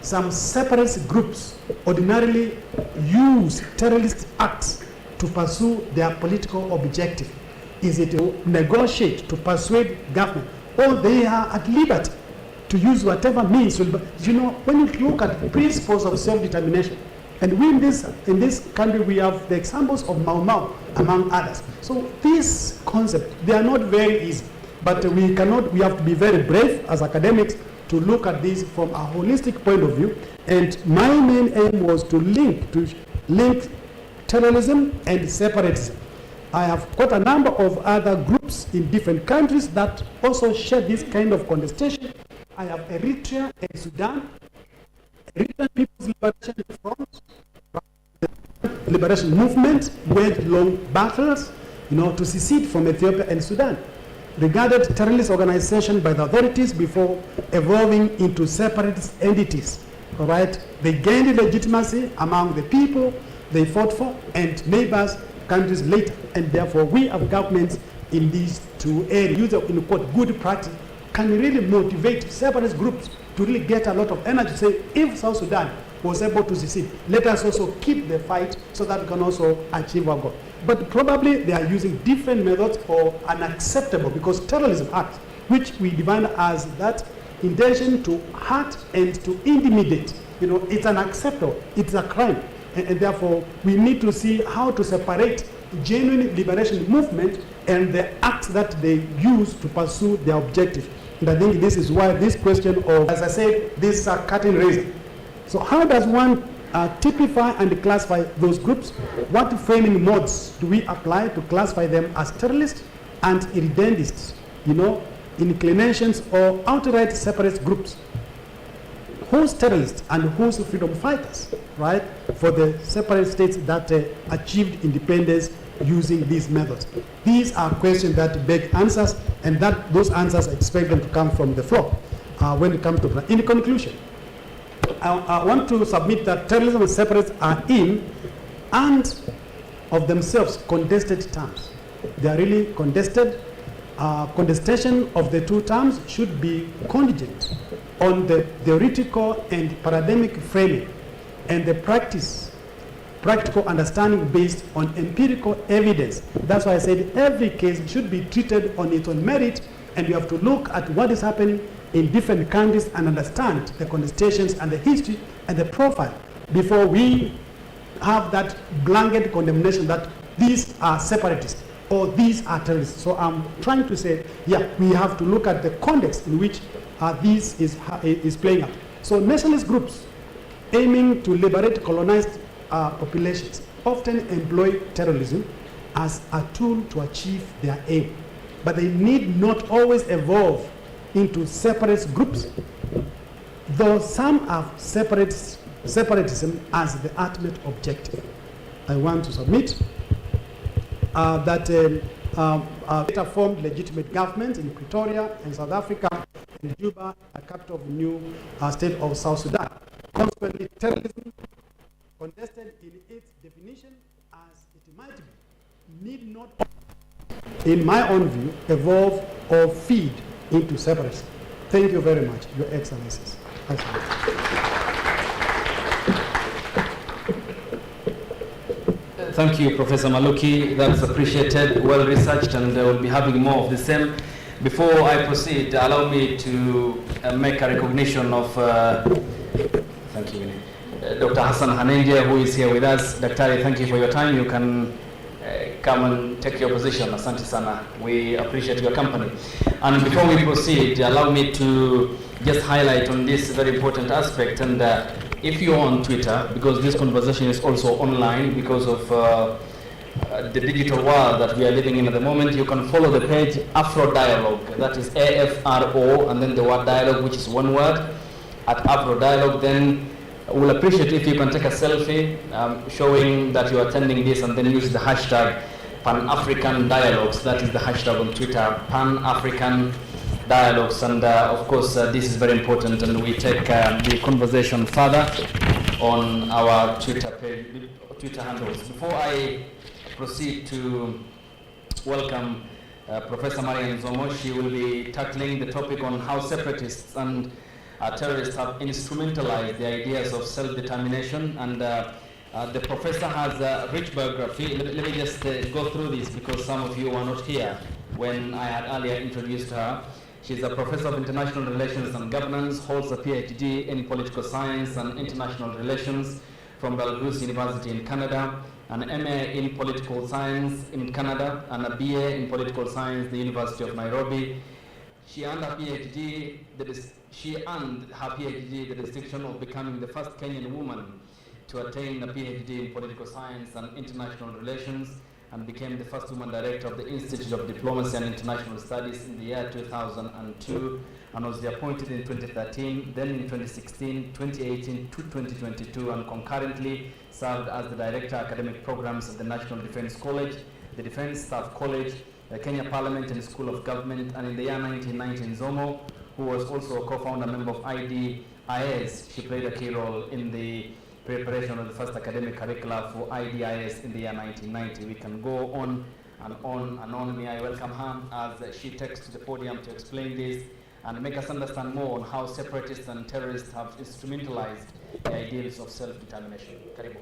some separatist groups ordinarily use terrorist acts to pursue their political objective. Is it to negotiate, to persuade government, or they are at liberty to use whatever means? You know, when you look at the principles of self-determination, and we in this country, we have the examples of Mau Mau, among others. So these concepts, they are not very easy, but we have to be very brave as academics to look at this from a holistic point of view. And my main aim was to link terrorism and separatism. I have got a number of other groups in different countries that also share this kind of contestation. I have Eritrea and Sudan, Eritrean People's Liberation Front, Liberation Movement, waged long battles, to secede from Ethiopia and Sudan. Regarded terrorist organization by the authorities before evolving into separatist entities. All right, they gained legitimacy among the people they fought for and neighbors countries later, and therefore we have governments in these two areas. Use of, in quote, good practice can really motivate separatist groups to really get a lot of energy. Say, if South Sudan was able to secede, let us also keep the fight so that we can also achieve our goal. But probably they are using different methods or unacceptable, because terrorism acts, which we define as that intention to hurt and to intimidate. It's unacceptable. It's a crime. And therefore, we need to see how to separate genuine liberation movement and the acts that they use to pursue their objective. And I think this is why this question of, as I said, this is a cutting razor. So how does one typify and classify those groups? What framing modes do we apply to classify them as terrorists and irredentists, inclinations or outright separatist groups? who's terrorists and who's freedom fighters, right? For the separate states that achieved independence using these methods. These are questions that beg answers, and that those answers I expect them to come from the floor when it comes to. In conclusion, I want to submit that terrorism and separatism are in and of themselves contested terms. They are really contested. Contestation of the two terms should be contingent on the theoretical and paradigmic framing and the practical understanding based on empirical evidence. That's why I said every case should be treated on its own merit, and you have to look at what is happening in different countries and understand the contestations and the history and the profile before we have that blanket condemnation that these are separatists or these are terrorists. So I'm trying to say, yeah, we have to look at the context in which this is playing out. So nationalist groups aiming to liberate colonized populations often employ terrorism as a tool to achieve their aim. But they need not always evolve into separate groups, though some have separatism as the ultimate objective. I want to submit that later formed legitimate government in Pretoria in South Africa and Juba, a capital of the new state of South Sudan. Consequently, terrorism, contested in its definition as it might be, need not, in my own view, evolve or feed into separatism. Thank you very much, Your Excellencies. Thank you, Professor Maluki. That's appreciated, well researched, and we'll be having more of the same. Before I proceed, allow me to make a recognition of, thank you, Dr. Hassan Hanendia, who is here with us. Daktari, thank you for your time. You can come and take your position. Asante sana. We appreciate your company. And before we proceed, allow me to just highlight on this very important aspect. And if you're on Twitter, because this conversation is also online because of the digital world that we are living in at the moment, you can follow the page Afro Dialogue. That is AFRO, and then the word dialogue, which is one word, at Afro Dialogue. Then we'll appreciate if you can take a selfie showing that you're attending this, and then use the hashtag Pan-African Dialogues. That is the hashtag on Twitter, Pan-African Dialogues. And of course, this is very important, and we take the conversation further on our Twitter page, Twitter handles. Before I proceed to welcome Professor Marian Zomo, she will be tackling the topic on how separatists and terrorists have instrumentalized the ideas of self-determination. And the professor has a rich biography. Let me just go through this because some of you were not here when I had earlier introduced her. She's a professor of international relations and governance, holds a PhD in political science and international relations from Dalhousie University in Canada, an MA in political science in Canada, and a BA in political science, the University of Nairobi. She earned her PhD, the distinction of becoming the first Kenyan woman to attain a PhD in political science and international relations, and became the first woman director of the Institute of Diplomacy and International Studies in the year 2002, and was appointed in 2013, then in 2016, 2018 to 2022, and concurrently served as the Director of Academic Programs at the National Defense College, the Defense Staff College, the Kenya Parliament and School of Government, and in the year 1990 in Zomo, who was also a co-founder member of IDIS. She played a key role in the preparation of the first academic curricula for IDIS in the year 1990. We can go on and on and on. May I welcome her as she takes to the podium to explain this and make us understand more on how separatists and terrorists have instrumentalized the ideals of self-determination. Karibu.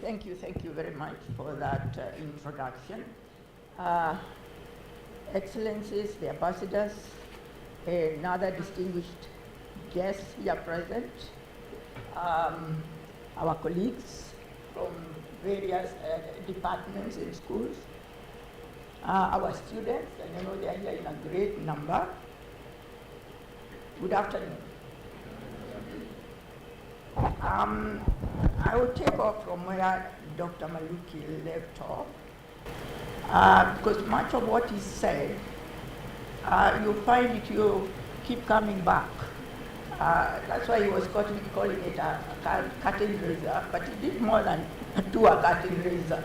Thank you very much for that introduction. Excellencies, the ambassadors, and other distinguished guests here present, our colleagues from various departments and schools, our students, and I know they are here in a great number. Good afternoon. I will take off from where Dr. Maluki left off because much of what is said, you find it, you keep coming back. That's why he was calling it a curtain raiser, but he did more than do a curtain raiser.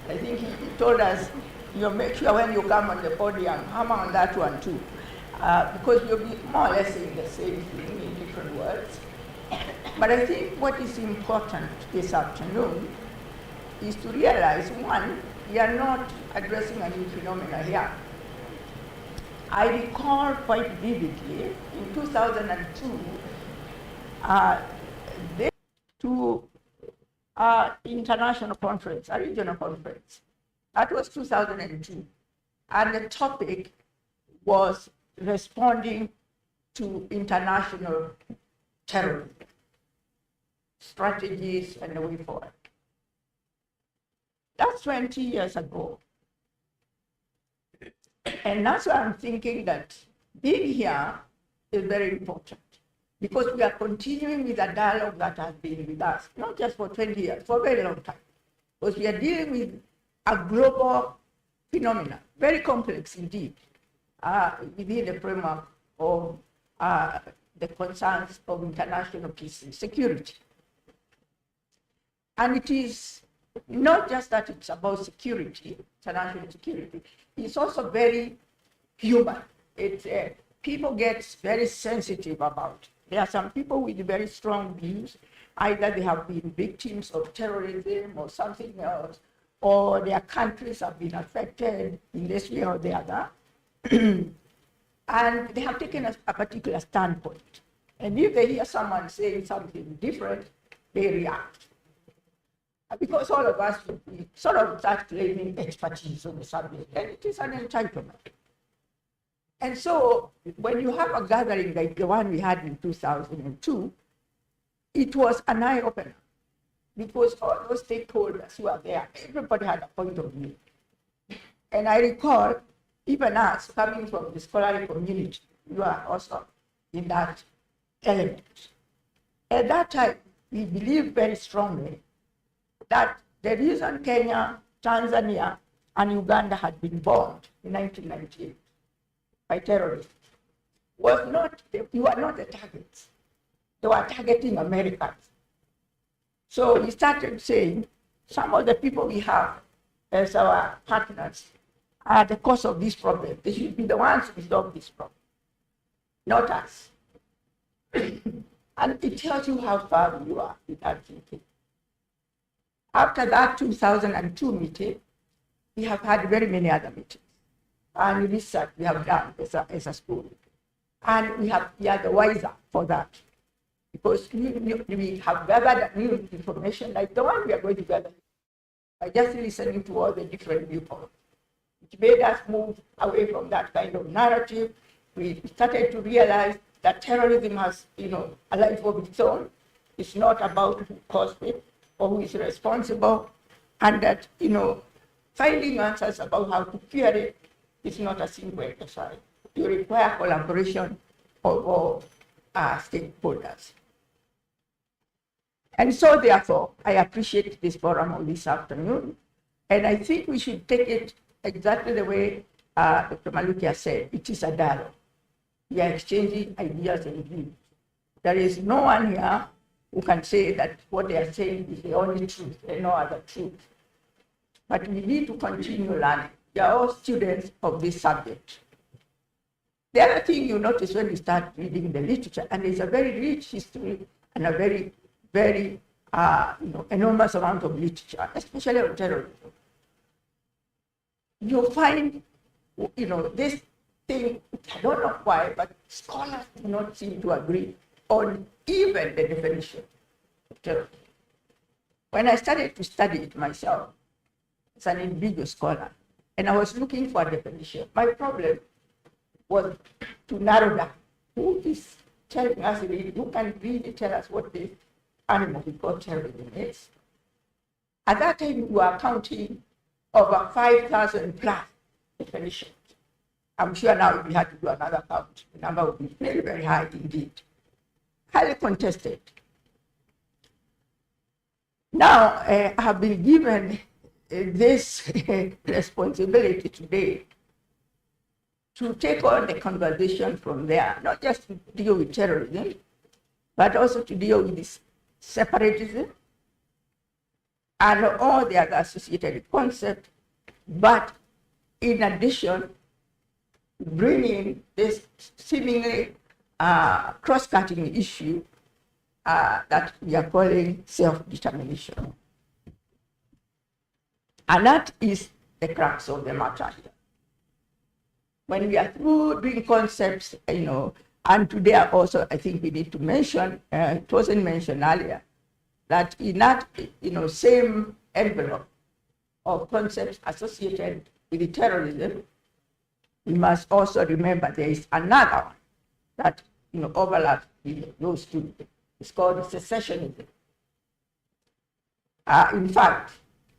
I think he told us, you make sure when you come on the podium, hammer on that one too, because you'll be more or less saying the same thing in different words. But I think what is important this afternoon is to realize, one, we are not addressing a new phenomena here. I recall quite vividly in 2002, to international conference, a regional conference. That was 2002. And the topic was responding to international terrorism, strategies and the way forward. That's 20 years ago. And that's why I'm thinking that being here is very important, because we are continuing with a dialogue that has been with us, not just for 20 years, for a very long time. Because we are dealing with a global phenomenon, very complex indeed, within the framework of the concerns of international peace and security. And it is not just that it's about security, international security, it's also very human. People get very sensitive about it. There are some people with very strong views, either they have been victims of terrorism or something else, or their countries have been affected in this way or the other, and they have taken a particular standpoint. And if they hear someone saying something different, they react. Because all of us sort of start claiming expertise on the subject, and it is an entitlement. And so when you have a gathering like the one we had in 2002, it was an eye-opener, because all those stakeholders who are there, everybody had a point of view. And I recall, even us coming from the scholarly community, you are also in that element. At that time, we believed very strongly that the reason Kenya, Tanzania, and Uganda had been bombed in 1998 by terrorists was not, we were not the targets. They were targeting Americans. So we started saying, some of the people we have as our partners are the cause of this problem. They should be the ones who resolve this problem, not us. And it tells you how far you are with that thinking. After that 2002 meeting, we have had very many other meetings and research we have done as a school. And we are the wiser for that, because we have gathered new information like the one we are going to gather by just listening to all the different viewpoints. It made us move away from that kind of narrative. We started to realize that terrorism has, a life of its own. It's not about who caused it or who is responsible, and that, finding answers about how to fear it is not a simple exercise. You require collaboration of all stakeholders. And so, therefore, I appreciate this forum of this afternoon, and I think we should take it exactly the way Dr. Malukia said. It is a dialogue. We are exchanging ideas and views. There is no one here who can say that what they are saying is the only truth and no other truth. But we need to continue learning. We are all students of this subject. The other thing you notice when you start reading the literature, and there's a very rich history and a very, very enormous amount of literature, especially on terrorism, you'll find, this thing, I don't know why, but scholars do not seem to agree on even the definition of terrorism. When I started to study it myself, as an individual scholar, and I was looking for a definition, my problem was to narrow down who is telling us, who can really tell us what this animal we call terrorism is. At that time, we were counting over 5,000 plus definitions. I'm sure now if we had to do another count, the number would be very, very high indeed. Highly contested. Now, I have been given this responsibility today to take on the conversation from there, not just to deal with terrorism, but also to deal with this separatism and all the other associated concepts, but in addition, bring in this seemingly cross-cutting issue that we are calling self-determination. And that is the crux of the matter here. When we are through doing concepts, and today also I think we need to mention, it wasn't mentioned earlier, that in that same envelope of concepts associated with terrorism, we must also remember there is another one that overlaps with those two. It's called secessionism. In fact,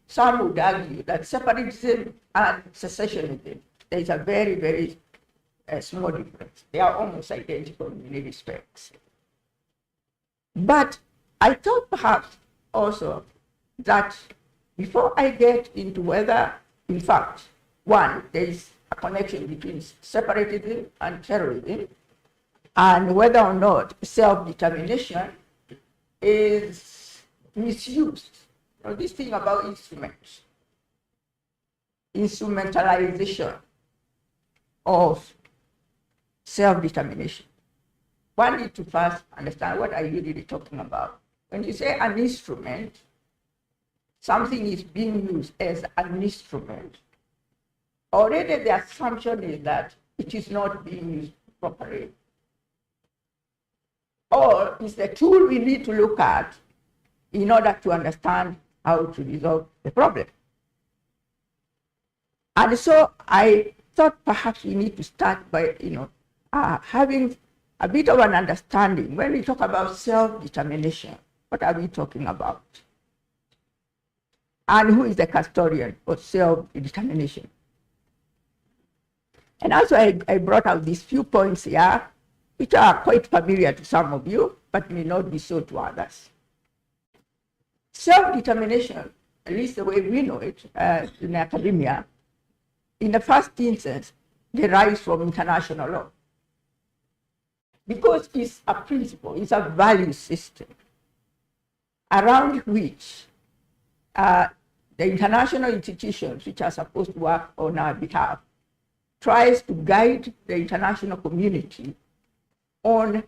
some would argue that separatism and secessionism, there is a very, very small difference. They are almost identical in many respects. But I thought perhaps also that before I get into whether, in fact, one, there is a connection between separatism and terrorism, and whether or not self-determination is misused. This thing about instruments, instrumentalization of self-determination. One needs to first understand what are you really talking about. When you say an instrument, something is being used as an instrument. Already the assumption is that it is not being used properly. Or is the tool we need to look at in order to understand how to resolve the problem. And so I thought perhaps we need to start by, having a bit of an understanding. When we talk about self-determination, what are we talking about? And who is the custodian of self-determination? And also I brought out these few points here, which are quite familiar to some of you, but may not be so to others. Self-determination, at least the way we know it in academia, in the first instance, derives from international law. Because it's a principle, it's a value system around which the international institutions which are supposed to work on our behalf tries to guide the international community on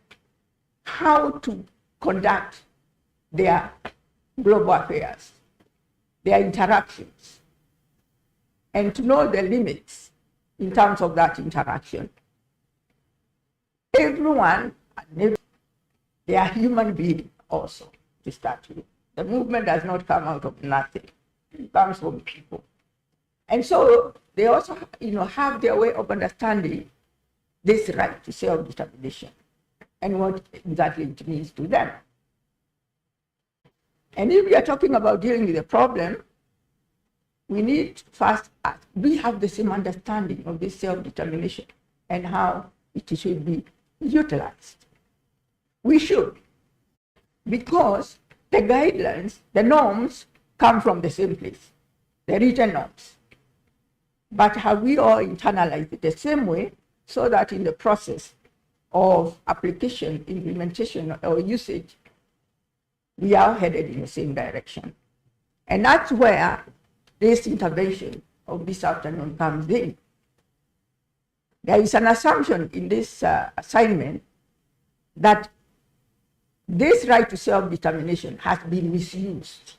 how to conduct their global affairs, their interactions, and to know the limits in terms of that interaction. Everyone, they are human beings also, to start with. The movement does not come out of nothing. It comes from people. And so they also have their way of understanding this right to self-determination and what exactly it means to them. And if we are talking about dealing with a problem, we need first, we have the same understanding of this self-determination and how it should be utilized. We should, because the guidelines, the norms come from the same place, the written norms. But have we all internalized it the same way so that in the process of application, implementation, or usage, we are headed in the same direction? And that's where this intervention of this afternoon comes in. There is an assumption in this assignment that this right to self-determination has been misused.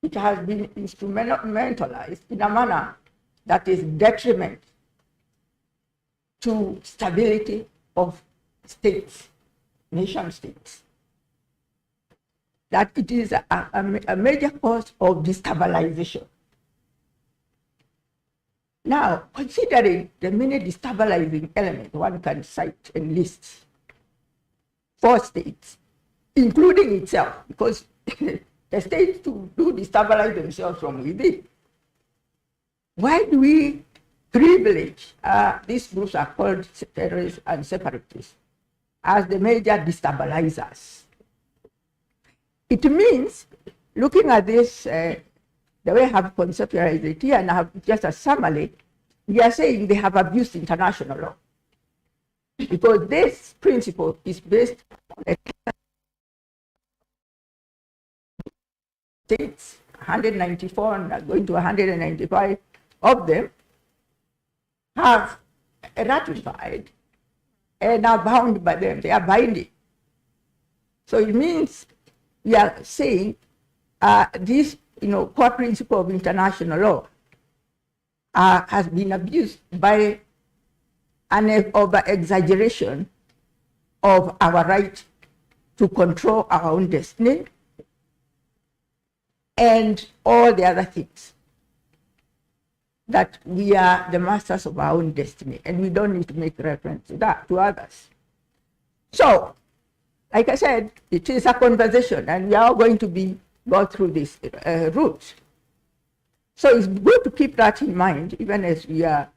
It has been instrumentalized in a manner that is detriment to stability of states, nation states. That it is a major cause of destabilization. Now, considering the many destabilizing elements one can cite and list for states, including itself, because the states do destabilize themselves from within. Why do we privilege these groups are called terrorists and separatists as the major destabilizers? It means, looking at this the way I have conceptualized it here, and I have just a summary, we are saying they have abused international law. Because this principle is based on a states, 194 and going to 195 of them have ratified and are bound by them. They are binding. So it means we are saying this, core principle of international law has been abused by an over-exaggeration of our right to control our own destiny and all the other things, that we are the masters of our own destiny, and we don't need to make reference to that, to others. So, like I said, it is a conversation, and we are going to go through this route. So it's good to keep that in mind, even as we are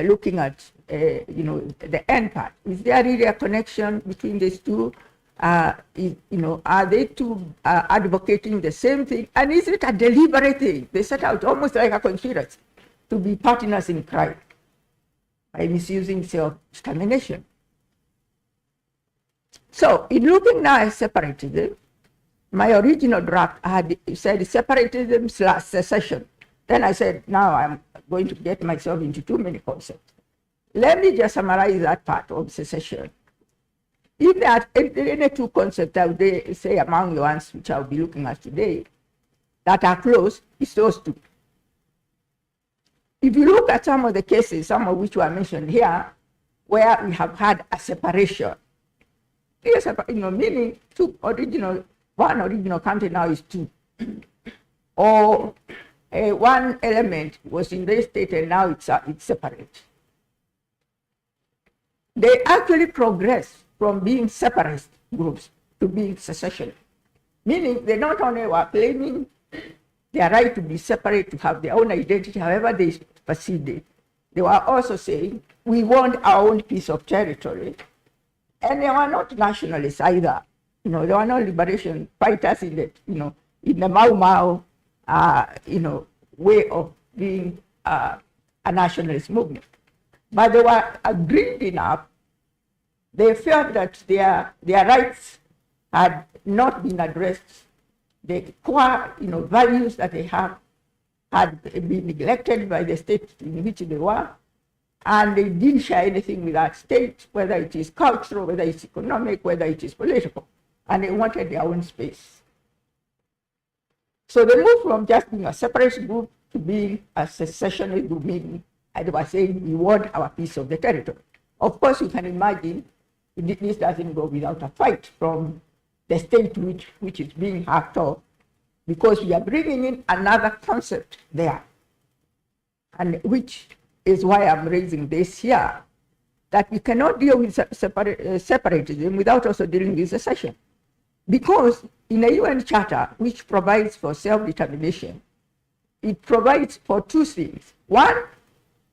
looking at, the end part. Is there really a connection between these two? Are they two advocating the same thing? And is it a deliberate thing? They set out almost like a conspiracy to be partners in crime by misusing self-determination. So, in looking now at separatism, my original draft had said separatism / secession. Then I said, now I'm going to get myself into too many concepts. Let me just summarize that part of secession. If there are any two concepts I would say among the ones which I'll be looking at today that are close, it's those two. If you look at some of the cases, some of which were mentioned here, where we have had a separation, yes, meaning one original country now is two, or one element was in the state and now it's separate. They actually progress from being separatist groups to being secession, meaning they not only were claiming their right to be separate, to have their own identity, however they perceived it, they were also saying, we want our own piece of territory. And they were not nationalists either. They were not liberation fighters in the, in the Mau Mau, way of being a nationalist movement. But they were greedy enough. They felt that their rights had not been addressed. The core, values that they have had been neglected by the state in which they were, and they didn't share anything with that state, whether it is cultural, whether it's economic, whether it is political, and they wanted their own space. So they moved from just being a separatist group to being a secessionist group, meaning, as they were saying, we want our piece of the territory. Of course, you can imagine this doesn't go without a fight from the state which is being hacked off, because we are bringing in another concept there, and which is why I'm raising this here, that we cannot deal with separatism without also dealing with secession. Because in a UN Charter, which provides for self-determination, it provides for two things. One,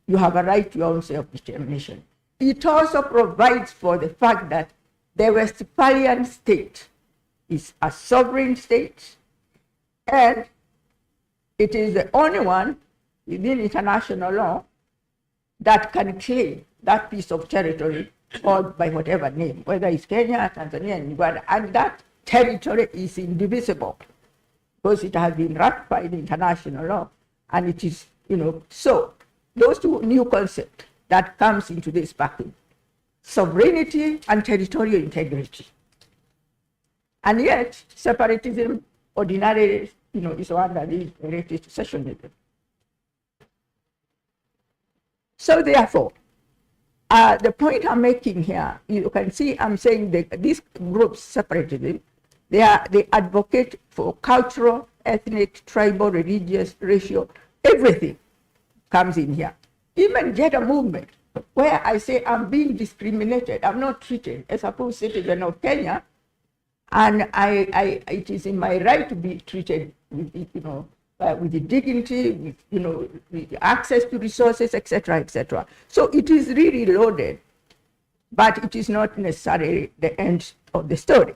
you have a right to your own self-determination. It also provides for the fact that the Westphalian state is a sovereign state, and it is the only one within international law that can claim that piece of territory called by whatever name, whether it's Kenya, Tanzania, and Uganda, and that territory is indivisible because it has been ratified in international law, and it is, so those two new concepts that comes into this package, sovereignty and territorial integrity. And yet, separatism ordinarily, is one that is related to secessionism. So therefore, the point I'm making here, you can see I'm saying that these groups, separatism, they advocate for cultural, ethnic, tribal, religious, racial, everything comes in here. Even gender movement, where I say I'm being discriminated, I'm not treated as a full citizen of Kenya, and it is in my right to be treated with, with the dignity, with, with access to resources, etc., etc. So it is really loaded, but it is not necessarily the end of the story.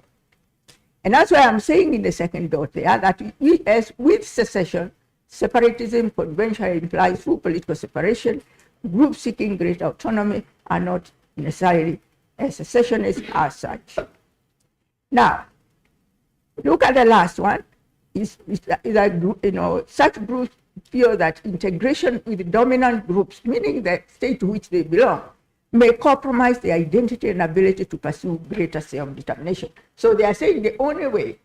And that's why I'm saying in the second dot there that we, as with secession, Separatism conventionally implies full political separation. Groups seeking greater autonomy are not necessarily a secessionist as such. Now, look at the last one. Such groups feel that integration with dominant groups, meaning the state to which they belong, may compromise their identity and ability to pursue greater self-determination. So they are saying the only way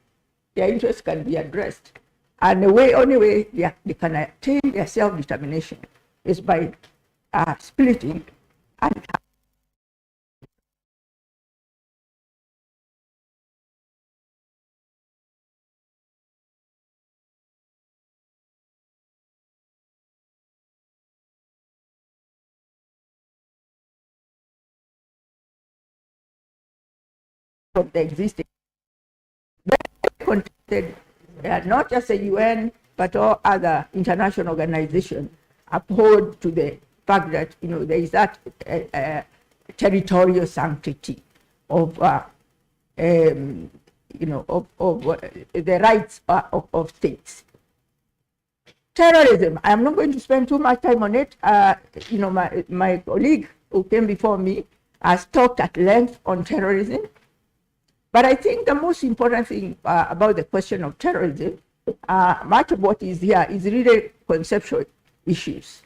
their interests can be addressed and the only way they can attain their self-determination is by splitting and of the existing. Contested, not just the UN, but all other international organizations uphold to the fact that there is that territorial sanctity of the rights of states. Terrorism. I'm not going to spend too much time on it. My colleague who came before me has talked at length on terrorism. But I think the most important thing about the question of terrorism, much of what is here is really conceptual issues.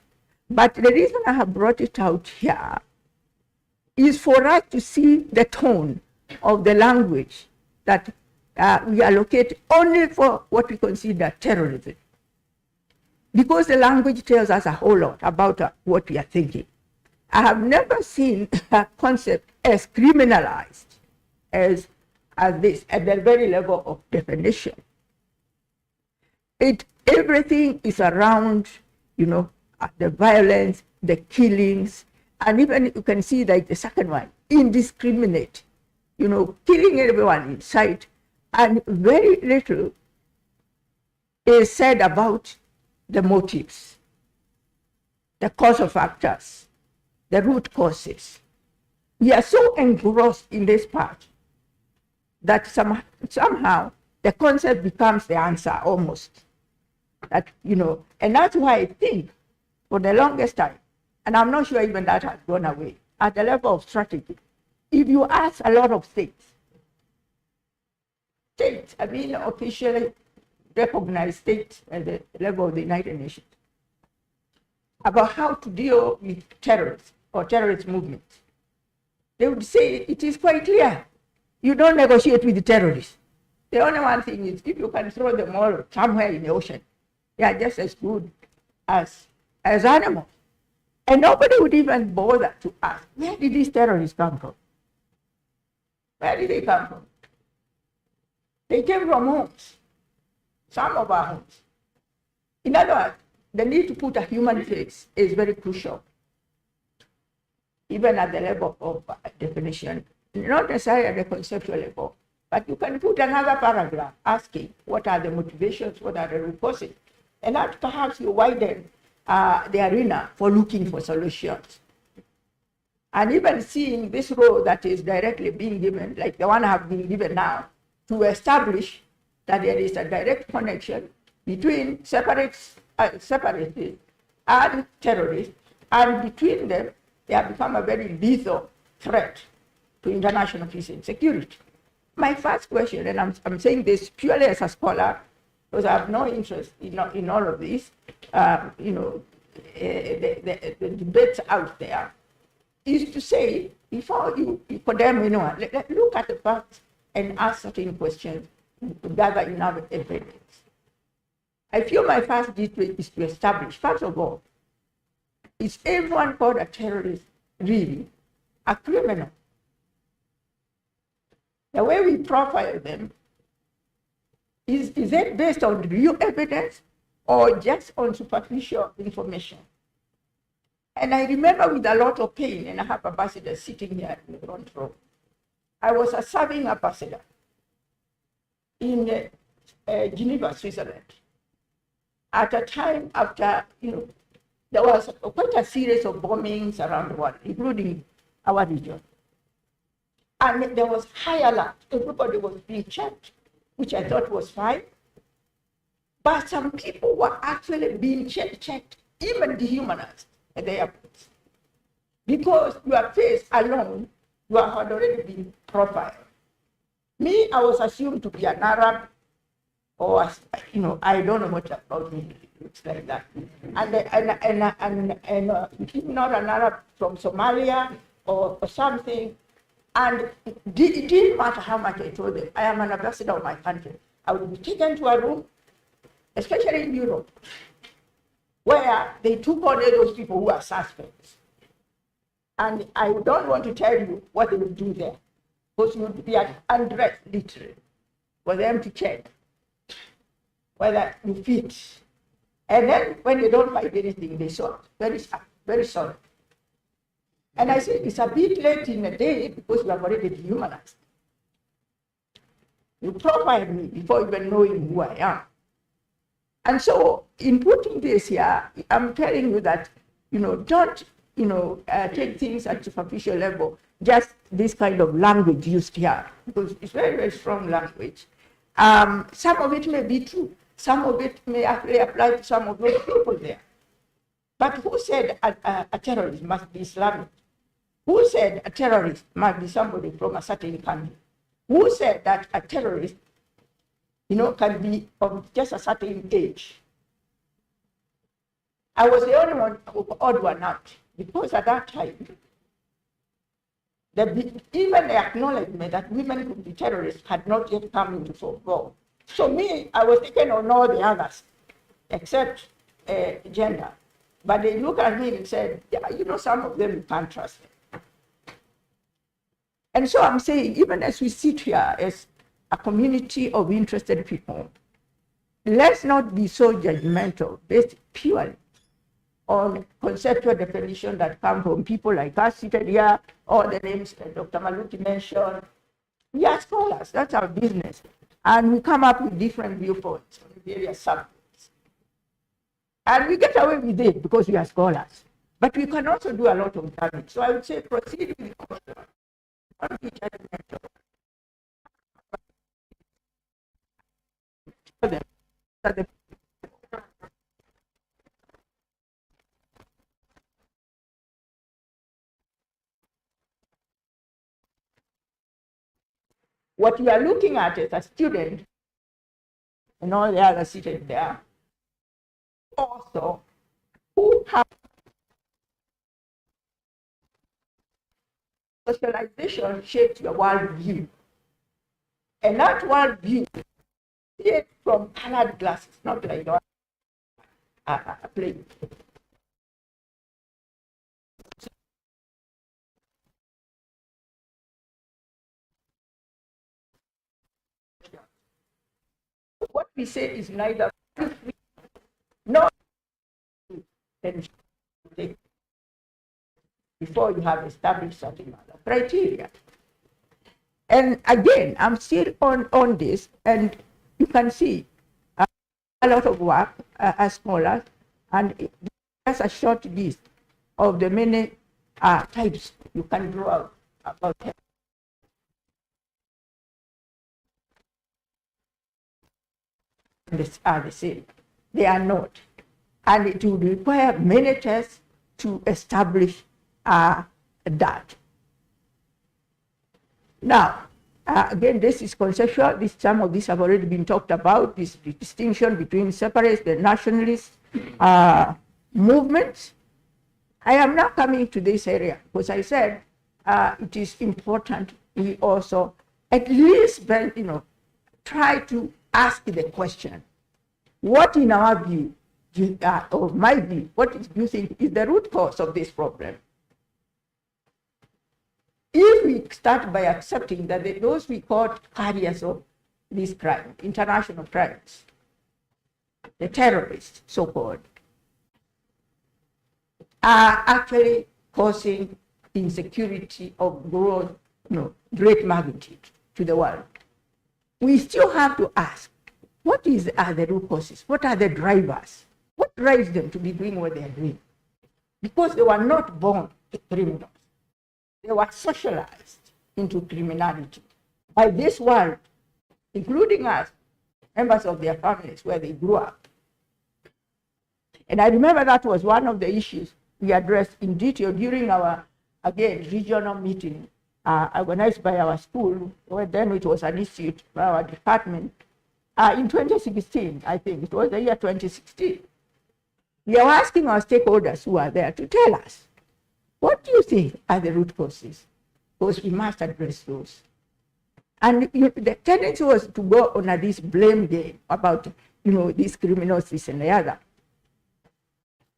But the reason I have brought it out here is for us to see the tone of the language that we allocate only for what we consider terrorism. Because the language tells us a whole lot about what we are thinking. I have never seen a concept as criminalized as this, at the very level of definition. Everything is around, the violence, the killings, and even you can see like the second one, indiscriminate, killing everyone in sight, and very little is said about the motives, the causal factors, the root causes. We are so engrossed in this part that somehow the concept becomes the answer almost. And that's why I think for the longest time, and I'm not sure even that has gone away, at the level of strategy, if you ask a lot of states, officially recognized states at the level of the United Nations, about how to deal with terrorists or terrorist movements, they would say it is quite clear. You don't negotiate with the terrorists. The only one thing is if you can throw them all somewhere in the ocean, they are just as good as animals. And nobody would even bother to ask, where did these terrorists come from? Where did they come from? They came from homes, some of our homes. In other words, the need to put a human face is very crucial, even at the level of definition. Not necessarily at the conceptual level, but you can put another paragraph asking what are the motivations, what are the root causes, and that perhaps you widen the arena for looking for solutions. And even seeing this role that is directly being given, like the one I have been given now, to establish that there is a direct connection between separatists and terrorists, and between them, they have become a very lethal threat to international peace and security. My first question, and I'm saying this purely as a scholar, because I have no interest in all of this, the debates out there, is to say, before you condemn anyone, look at the facts and ask certain questions to gather enough evidence. I feel my first duty is to establish, first of all, is everyone called a terrorist really a criminal? The way we profile them, is it based on real evidence or just on superficial information? And I remember with a lot of pain, and I have ambassadors sitting here in the front row. I was a serving ambassador in Geneva, Switzerland, at a time after, there was quite a series of bombings around the world, including our region. And there was high alert. Everybody was being checked, which I thought was fine. But some people were actually being checked, even dehumanized at the airports. Because your face alone, you had already been profiled. Me, I was assumed to be an Arab, or, I don't know much about me. It looks like that. And not an Arab from Somalia or something. And it didn't matter how much I told them. I am an ambassador of my country. I would be taken to a room, especially in Europe, where they took on those people who are suspects. And I don't want to tell you what they will do there, because you would be undressed, literally, for them to check whether you fit. And then when they don't find anything, they sort. Very sad, very sorry. And I said, it's a bit late in the day because you have already dehumanized. You profiled me before even knowing who I am. And so in putting this here, I'm telling you that, don't, take things at superficial level, just this kind of language used here, because it's very, very strong language. Some of it may be true. Some of it may actually apply to some of those people there. But who said a terrorist must be Islamic? Who said a terrorist must be somebody from a certain country? Who said that a terrorist, can be of just a certain age? I was the only one, odd one out, because at that time, even the acknowledgement that women could be terrorists had not yet come into full. So me, I was taken on all the others, except gender. But they looked at me and said, yeah, some of them you can't trust them. And so I'm saying, even as we sit here as a community of interested people, let's not be so judgmental, based purely on conceptual definition that come from people like us seated here, or the names that Dr. Maluti mentioned. We are scholars, that's our business. And we come up with different viewpoints on various subjects. And we get away with it because we are scholars. But we can also do a lot of damage. So I would say proceed with caution. Don't be judgmental. What you are looking at as a student, and all the others seated there, also who have socialization shapes your worldview. And that worldview is from colored glasses, not like a plane. What we say is neither nor before you have established certain other criteria. And again, I'm still on this, and you can see a lot of work as scholars, and that's a short list of the many types you can draw out about it. Are the same. They are not. And it would require many tests to establish that. Now, again, this is conceptual. Some of these have already been talked about, this distinction between separatists, the nationalist movements. I am now coming to this area because I said it is important we also at least, try to ask the question, what in our view, or my view, what do you think is the root cause of this problem? If we start by accepting that those we call carriers of these crimes, international crimes, the terrorists, so-called, are actually causing insecurity of great magnitude to the world, we still have to ask, what are the root causes? What are the drivers? What drives them to be doing what they are doing? Because they were not born criminals. They were socialized into criminality by this world, including us, members of their families where they grew up. And I remember that was one of the issues we addressed in detail during our, again, regional meeting organized by our school, where then it was an institute by our department, in 2016, I think, it was the year 2016. We are asking our stakeholders who are there to tell us, what do you think are the root causes? Because we must address those. And the tendency was to go on this blame game about, these criminals, this and the other.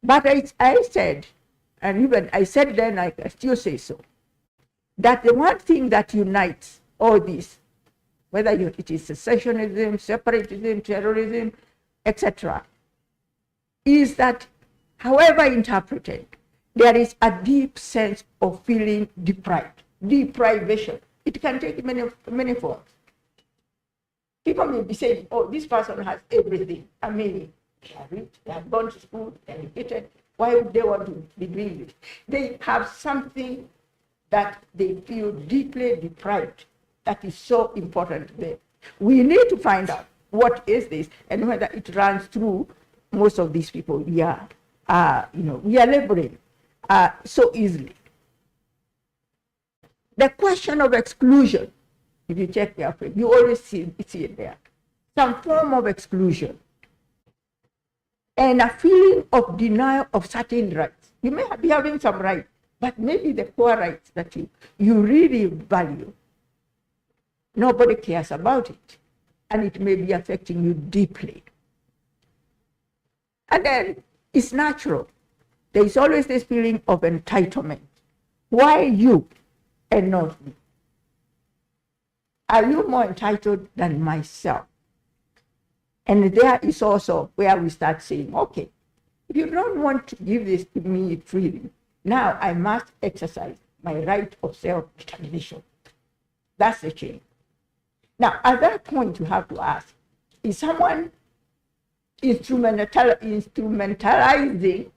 But I said, and even I said then, I still say so, that the one thing that unites all this, whether it is secessionism, separatism, terrorism, etc., is that, however interpreted, there is a deep sense of feeling deprived, deprivation. It can take many forms. People may be saying, oh, this person has everything. I mean, they are rich, they have gone to school, they are educated. Why would they want to be doing this? They have something that they feel deeply deprived that is so important to them. We need to find out what is this and whether it runs through most of these people we are laboring so easily. The question of exclusion, if you check carefully, you always see it there. Some form of exclusion and a feeling of denial of certain rights. You may be having some rights, but maybe the core rights that you really value, nobody cares about it, and it may be affecting you deeply. And then it's natural. There is always this feeling of entitlement. Why you and not me? Are you more entitled than myself? And there is also where we start saying, okay, if you don't want to give this to me freely, now I must exercise my right of self-determination. That's the change. Now, at that point, you have to ask, is someone instrumentalizing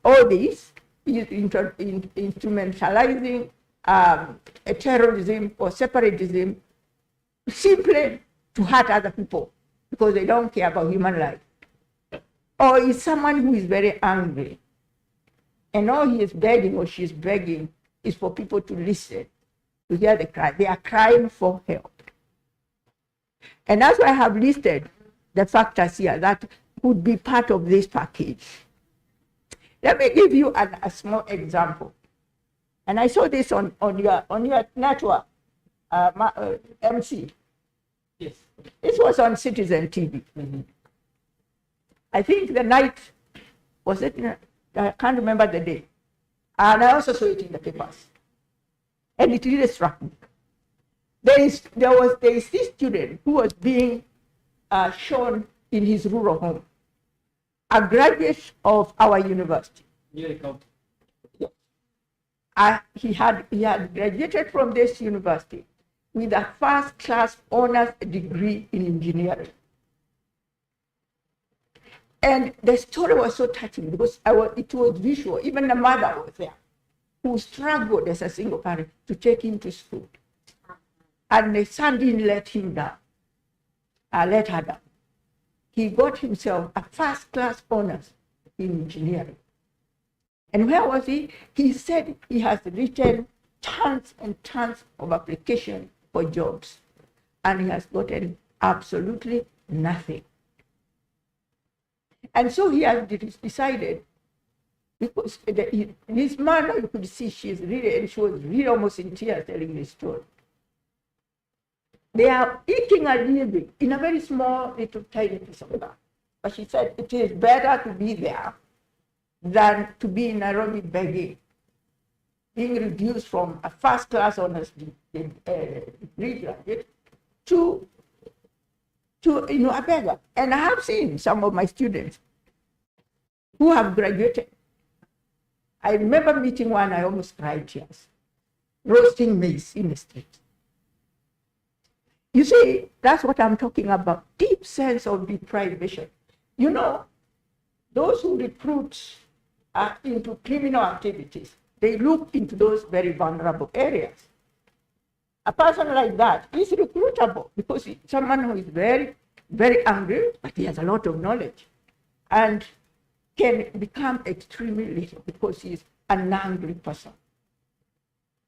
all these, instrumentalizing terrorism or separatism simply to hurt other people because they don't care about human life? Or is someone who is very angry and all he is begging or she is begging is for people to listen, to hear the cry? They are crying for help. And that's why I have listed the factors here that would be part of this package. Let me give you a small example. And I saw this on your network, MC. Yes. This was on Citizen TV. Mm-hmm. I think the night, was it? I can't remember the day. And I also saw it in the papers. And it really struck me. There is this student who was being shown in his rural home, a graduate of our university. Yeah. He had graduated from this university with a first-class honors degree in engineering. And the story was so touching because it was visual. Even the mother was there, who struggled as a single parent to take him to school. And the son didn't let him down, let her down. He got himself a first-class honors in engineering. And where was he? He said he has written tons and tons of applications for jobs, and he has gotten absolutely nothing. And so he has decided, because his mother, you could see she was really almost in tears telling this story. They are eating a living in a very small little tiny piece of land. But she said it is better to be there than to be in Nairobi begging, being reduced from a first-class honors degree graduate to a beggar. And I have seen some of my students who have graduated. I remember meeting one, I almost cried tears, roasting maize in the street. You see, that's what I'm talking about, deep sense of deprivation. You know, those who recruit into criminal activities, they look into those very vulnerable areas. a person like that is recruitable because he's someone who is very, very angry, but he has a lot of knowledge and can become extremely little because he's an angry person.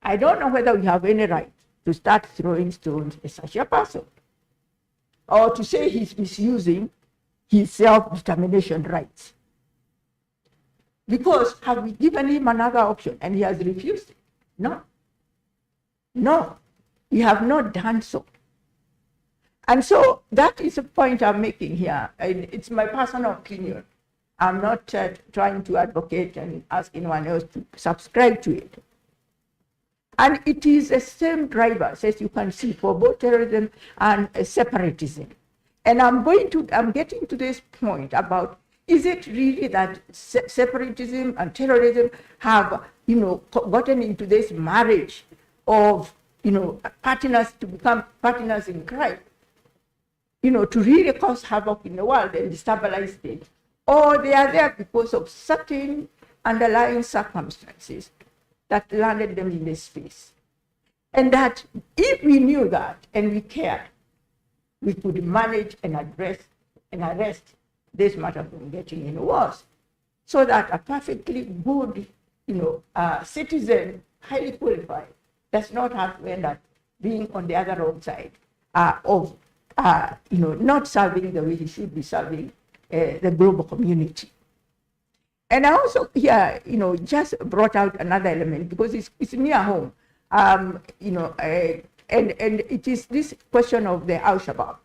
I don't know whether we have any right to start throwing stones at such a person or to say he's misusing his self-determination rights. Because have we given him another option and he has refused it? No. No, we have not done so. And so that is a point I'm making here. And it's my personal opinion. I'm not trying to advocate and ask anyone else to subscribe to it. And it is the same drivers, as you can see, for both terrorism and separatism. And I'm getting to this point about, is it really that separatism and terrorism have, gotten into this marriage of, partners to become partners in crime, to really cause havoc in the world and destabilize it? Or they are there because of certain underlying circumstances that landed them in this space. And that if we knew that and we cared, we could manage and address and arrest this matter from getting any worse. So that a perfectly good, citizen, highly qualified, does not have to end up being on the other wrong side of, not serving the way he should be serving the global community. And I also here, just brought out another element because it's near home, and it is this question of the Al-Shabaab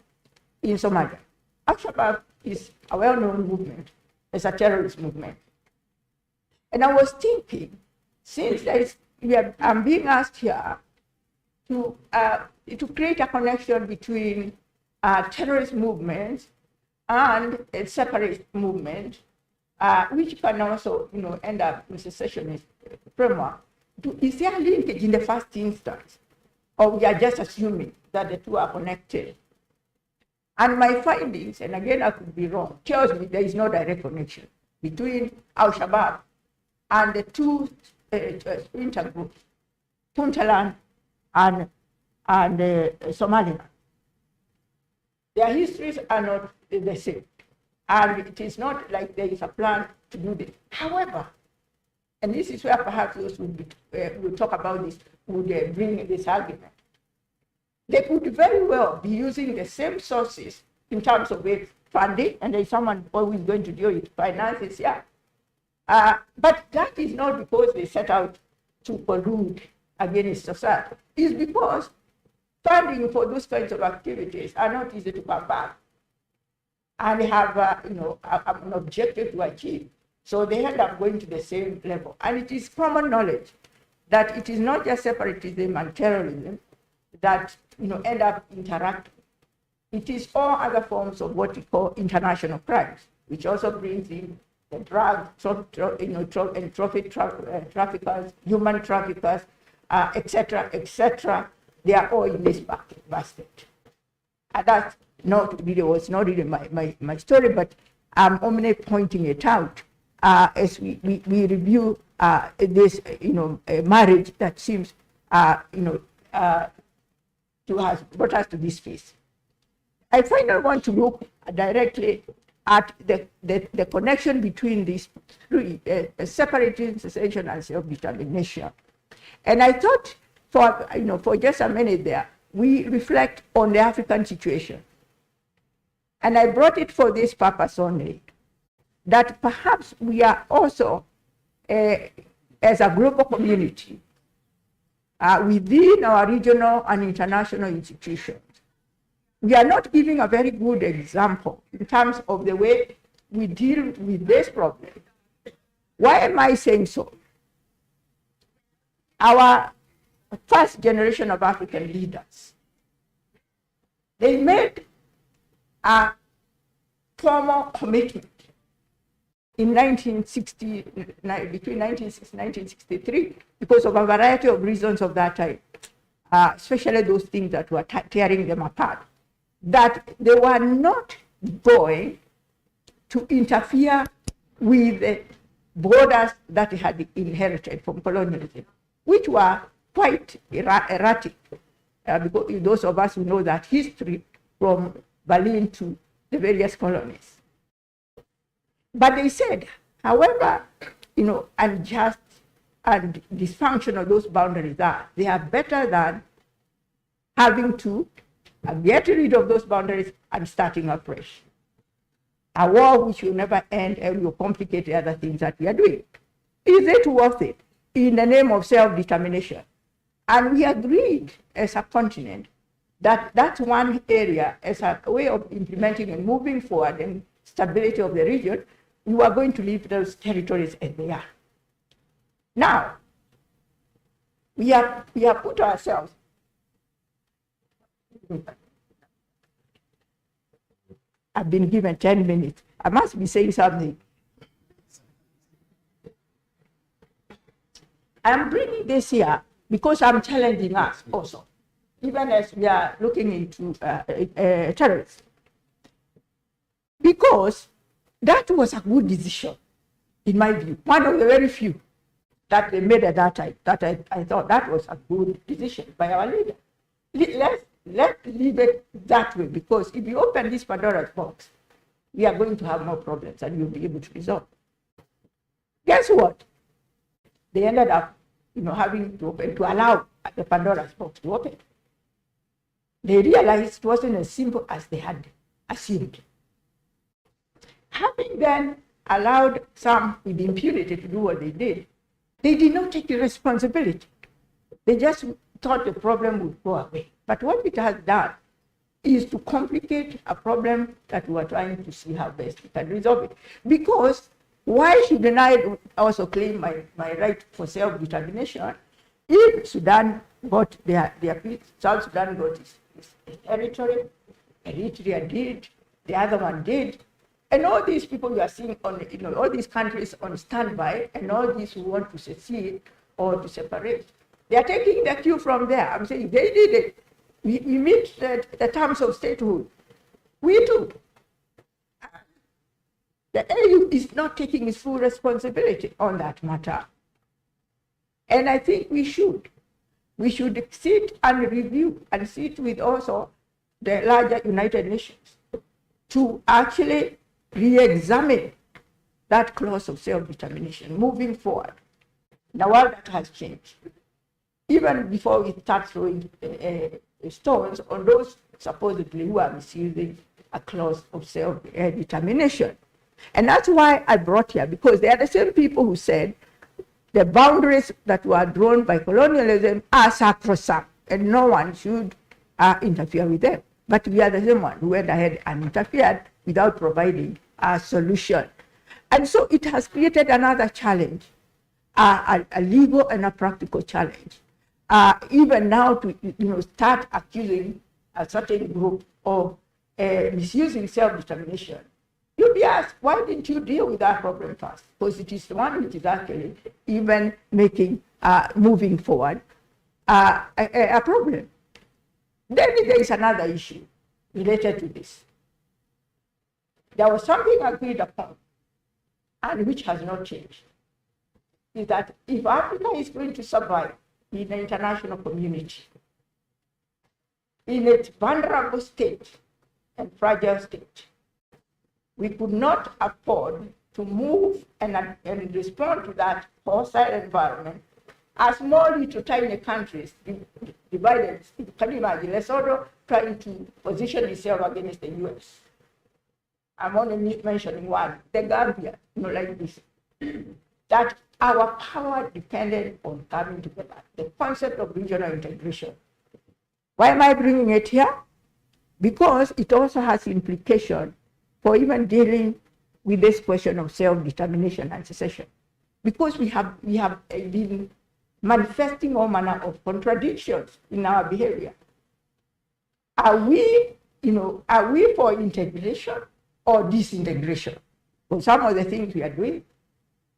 in Somalia. Al-Shabaab is a well-known movement. It's a terrorist movement. And I was thinking, since I'm being asked here to create a connection between terrorist movements and a separate movement, which can also, end up in secessionist framework. Is there a linkage in the first instance, or we are just assuming that the two are connected? And my findings, and again I could be wrong, tells me there is no direct connection between Al-Shabaab and the two intergroups, Puntland and Somaliland. Their histories are not the same. And it is not like there is a plan to do this. However, and this is where perhaps those will talk about this, would bring this argument. They could very well be using the same sources in terms of funding, and there's someone always going to deal with finances, yeah. But that is not because they set out to collude against society. It's because funding for those kinds of activities are not easy to come back. And they have, an objective to achieve. So they end up going to the same level. And it is common knowledge that it is not just separatism and terrorism that, end up interacting. It is all other forms of what we call international crimes, which also brings in the drug, and trophy traffickers, human traffickers, etc., etc. They are all in this basket. And that was not really my story, but I'm only pointing it out as we review this, marriage that seems, to have brought us to this phase. I finally want to look directly at the connection between these three, separatism, secession, and self-determination. And I thought for just a minute there, we reflect on the African situation. And I brought it for this purpose only, that perhaps we are also, as a global community, within our regional and international institutions, we are not giving a very good example in terms of the way we deal with this problem. Why am I saying so? Our first generation of African leaders, they made a formal commitment in 1960, between 1960 and 1963, because of a variety of reasons of that time, especially those things that were tearing them apart, that they were not going to interfere with the borders that they had inherited from colonialism, which were quite erratic. because those of us who know that history from Berlin to the various colonies. But they said, however, unjust and dysfunctional those boundaries are, they are better than having to get rid of those boundaries and starting afresh. A war which will never end and will complicate the other things that we are doing. Is it worth it in the name of self-determination? And we agreed as a continent that that's one area as a way of implementing and moving forward and stability of the region, we are going to leave those territories as they are. Now, we have put ourselves I've been given 10 minutes. I must be saying something. I'm bringing this here because I'm challenging us also, even as we are looking into terrorism. Because that was a good decision, in my view. One of the very few that they made at that time, that I thought that was a good decision by our leader. Let's leave it that way, because if you open this Pandora's box, we are going to have more problems and you'll be able to resolve. Guess what? They ended up, having to open, to allow the Pandora's box to open. They realized it wasn't as simple as they had assumed. Having then allowed some with impunity to do what they did not take the responsibility. They just thought the problem would go away. But what it has done is to complicate a problem that we are trying to see how best we can resolve it. Because why shouldn't I also claim my right for self-determination if Sudan got their peace, South Sudan got its territory, Eritrea did, the other one did, and all these people you are seeing on, all these countries on standby, and all these who want to secede or to separate, they are taking the cue from there. I'm saying they did it. We meet the terms of statehood. We do. The AU is not taking its full responsibility on that matter. And I think we should. We should sit and review and sit with also the larger United Nations to actually re-examine that clause of self-determination moving forward. The world that has changed. Even before we start throwing stones on those supposedly who are misusing a clause of self-determination. And that's why I brought here, because they are the same people who said the boundaries that were drawn by colonialism are sacrosanct and no one should interfere with them. But we are the same one who went ahead and interfered without providing a solution. And so it has created another challenge, a legal and a practical challenge. Even now to start accusing a certain group of misusing self-determination, you'll be asked, why didn't you deal with that problem first? Because it is the one which is actually even making moving forward a problem. Then there is another issue related to this. There was something agreed upon, and which has not changed, is that if Africa is going to survive in the international community, in its vulnerable state and fragile state, we could not afford to move and respond to that hostile environment as more little tiny countries divided. Can you imagine Lesotho trying to position itself against the US? I'm only mentioning one, the Gambia, like this. That our power depended on coming together, the concept of regional integration. Why am I bringing it here? Because it also has implication for even dealing with this question of self-determination and secession. Because we have been manifesting all manner of contradictions in our behavior. Are we for integration or disintegration? Well, some of the things we are doing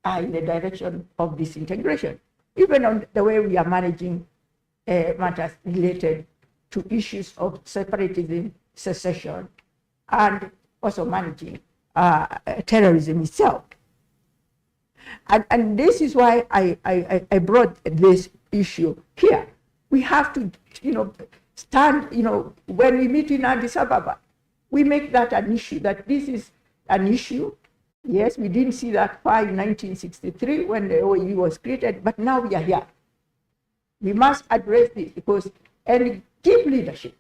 are in the direction of disintegration, even on the way we are managing matters related to issues of separatism, secession, and also managing terrorism itself. And this is why I brought this issue here. We have to, stand, when we meet in Addis Ababa, we make that an issue, that this is an issue. Yes, we didn't see that far in 1963 when the OAU was created, but now we are here. We must address this and give leadership.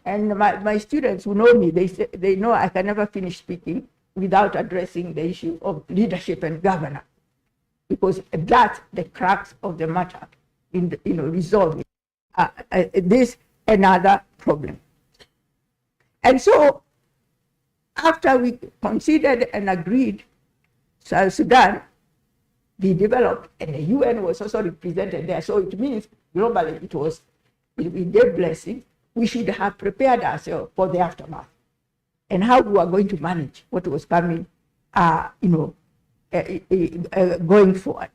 And my students who know me, they know I can never finish speaking without addressing the issue of leadership and governance, because that's the crux of the matter in resolving this another problem. And so, after we considered and agreed, South Sudan be developed, and the UN was also represented there. So it means globally we gave blessing. We should have prepared ourselves for the aftermath and how we are going to manage what was coming, going forward.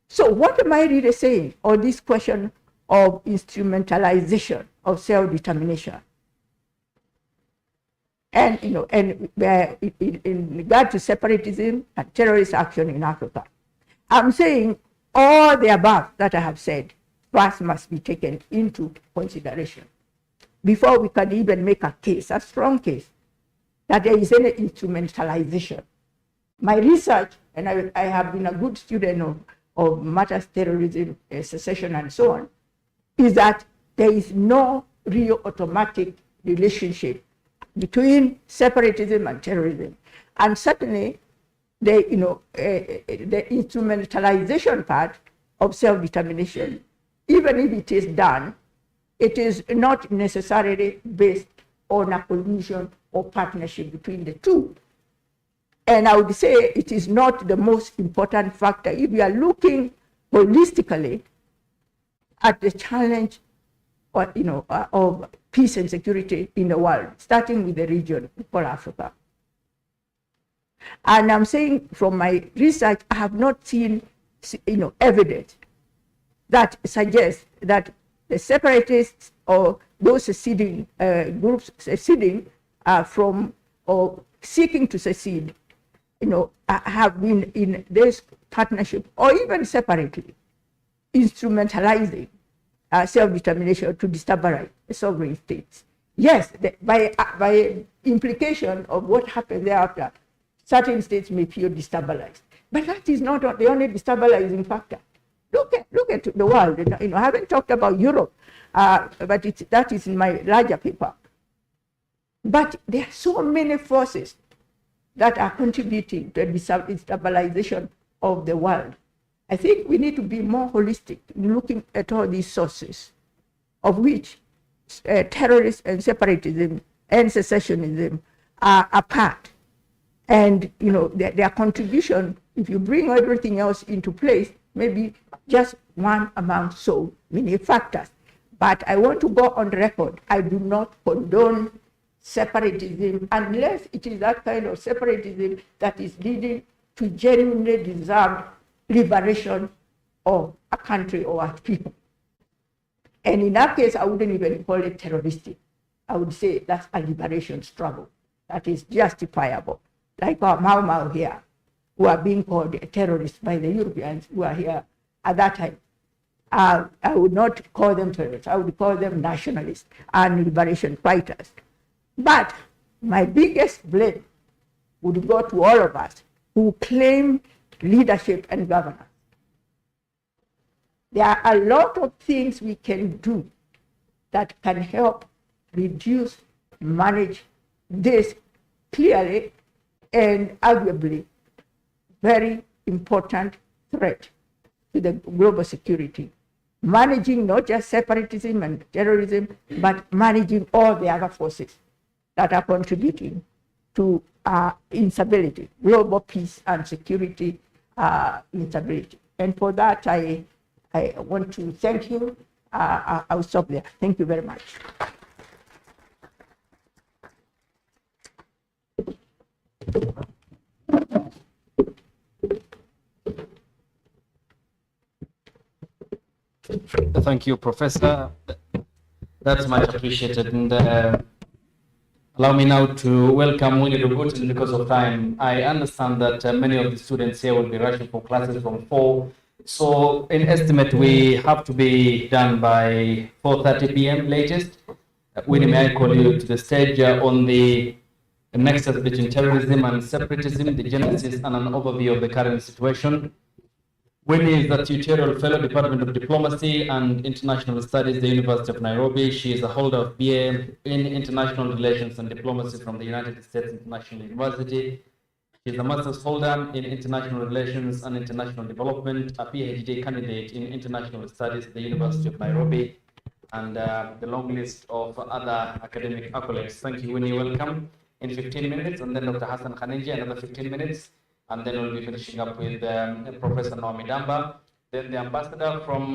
So what am I really saying on this question of instrumentalization of self-determination? And in regard to separatism and terrorist action in Africa, I'm saying all the above that I have said first must be taken into consideration before we can even make a case, a strong case, that there is any instrumentalization. My research, and I have been a good student of matters terrorism, secession, and so on, is that there is no real automatic relationship between separatism and terrorism. And certainly, the instrumentalization part of self-determination, even if it is done, it is not necessarily based on a collusion or partnership between the two. And I would say it is not the most important factor if we are looking holistically at the challenge of peace and security in the world, starting with the region called Africa. And I'm saying from my research, I have not seen evidence that suggests that the separatists or those seceding groups seceding from or seeking to secede, have been in this partnership or even separately instrumentalizing self-determination to destabilize the sovereign states. Yes, by implication of what happened thereafter, certain states may feel destabilized. But that is not the only destabilizing factor. Look at the world. I haven't talked about Europe, but that is in my larger paper. But there are so many forces that are contributing to the destabilization of the world. I think we need to be more holistic in looking at all these sources, of which terrorism and separatism and secessionism are a part. And their contribution, if you bring everything else into place, maybe just one among so many factors. But I want to go on record. I do not condone separatism unless it is that kind of separatism that is leading to genuinely deserved liberation of a country or a people. And in that case, I wouldn't even call it terroristic. I would say that's a liberation struggle that is justifiable. Like our Mau Mau here, who are being called terrorists by the Europeans who are here at that time. I would not call them terrorists. I would call them nationalists and liberation fighters. But my biggest blame would go to all of us who claim leadership and governance. There are a lot of things we can do that can help reduce, manage this clearly and arguably very important threat to the global security. Managing not just separatism and terrorism, but managing all the other forces that are contributing to instability, global peace and security instability. And for that, I want to thank you. I'll stop there. Thank you very much. Thank you, Professor. That's much appreciated. And allow me now to welcome Winnie Rugut because of time. I understand that many of the students here will be rushing for classes from 4 So in estimate, we have to be done by 4:30 p.m. latest. Winnie, may I call you to the stage on the nexus between terrorism and separatism, the genesis and an overview of the current situation. Winnie is a tutorial fellow, Department of Diplomacy and International Studies, the University of Nairobi. She is a holder of BA in International Relations and Diplomacy from the United States International University. She is a master's holder in International Relations and International Development, a PhD candidate in International Studies at the University of Nairobi, and the long list of other academic accolades. Thank you, Winnie. Welcome. In 15 minutes, and then Dr. Hassan Khaniji, another 15 minutes. And then we'll be finishing up with Professor Naomi Damba. Then the ambassador from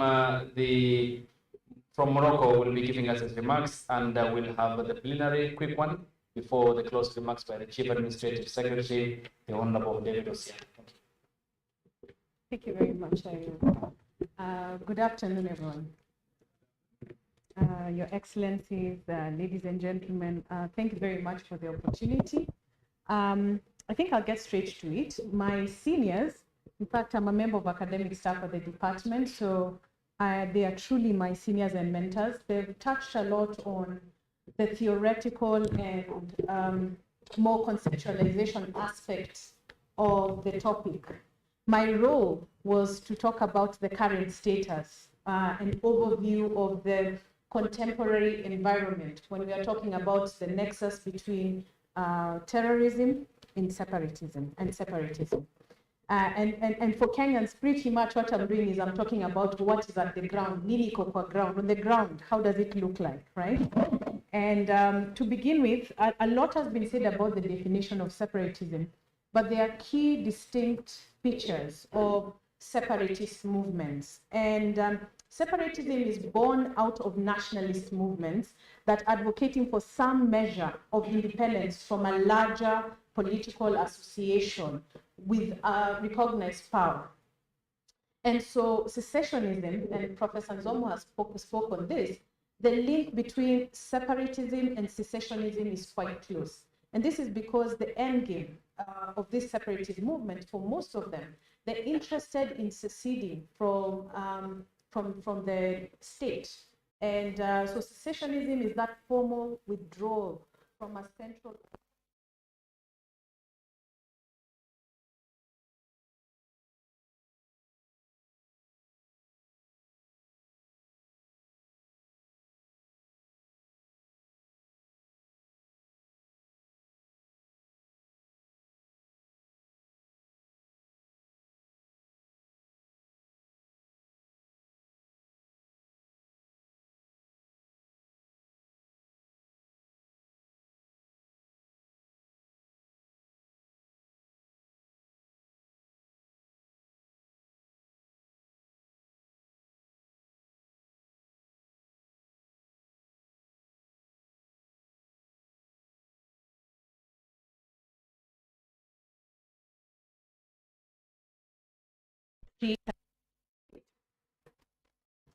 Morocco will be giving us his remarks, and we'll have the plenary quick one before the closed remarks by the Chief Administrative Secretary, the Honorable David Osia. Thank you very much, Ariel. Good afternoon, everyone. Your Excellencies, ladies and gentlemen, thank you very much for the opportunity. I think I'll get straight to it. My seniors, in fact, I'm a member of academic staff at the department, so they are truly my seniors and mentors. They've touched a lot on the theoretical and more conceptualization aspects of the topic. My role was to talk about the current status, an overview of the contemporary environment when we are talking about the nexus between terrorism and separatism. And for Kenyans, pretty much what I'm doing is I'm talking about what is at the ground, nini iko kwa ground, on the ground, how does it look like, right? And to begin with, a lot has been said about the definition of separatism, but there are key distinct features of separatist movements. And separatism is born out of nationalist movements that advocating for some measure of independence from a larger political association with recognized power. And so secessionism, and Professor Nzomo has spoke on this, the link between separatism and secessionism is quite close. And this is because the end game of this separatist movement, for most of them, they're interested in seceding from the state. And so secessionism is that formal withdrawal from a central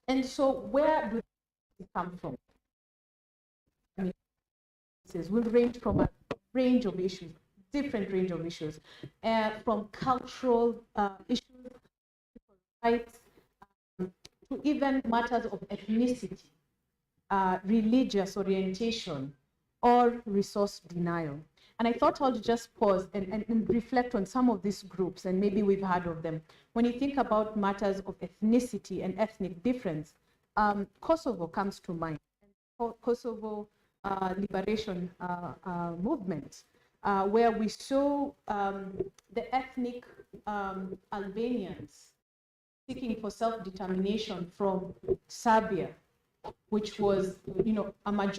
And so where do they come from? I mean, will range from a range of issues, different range of issues, from cultural issues, rights, to even matters of ethnicity, religious orientation, or resource denial. And I thought I'll just pause and reflect on some of these groups, and maybe we've heard of them. When you think about matters of ethnicity and ethnic difference, Kosovo comes to mind. Kosovo liberation movement, where we saw the ethnic Albanians seeking for self-determination from Serbia, which was, a majority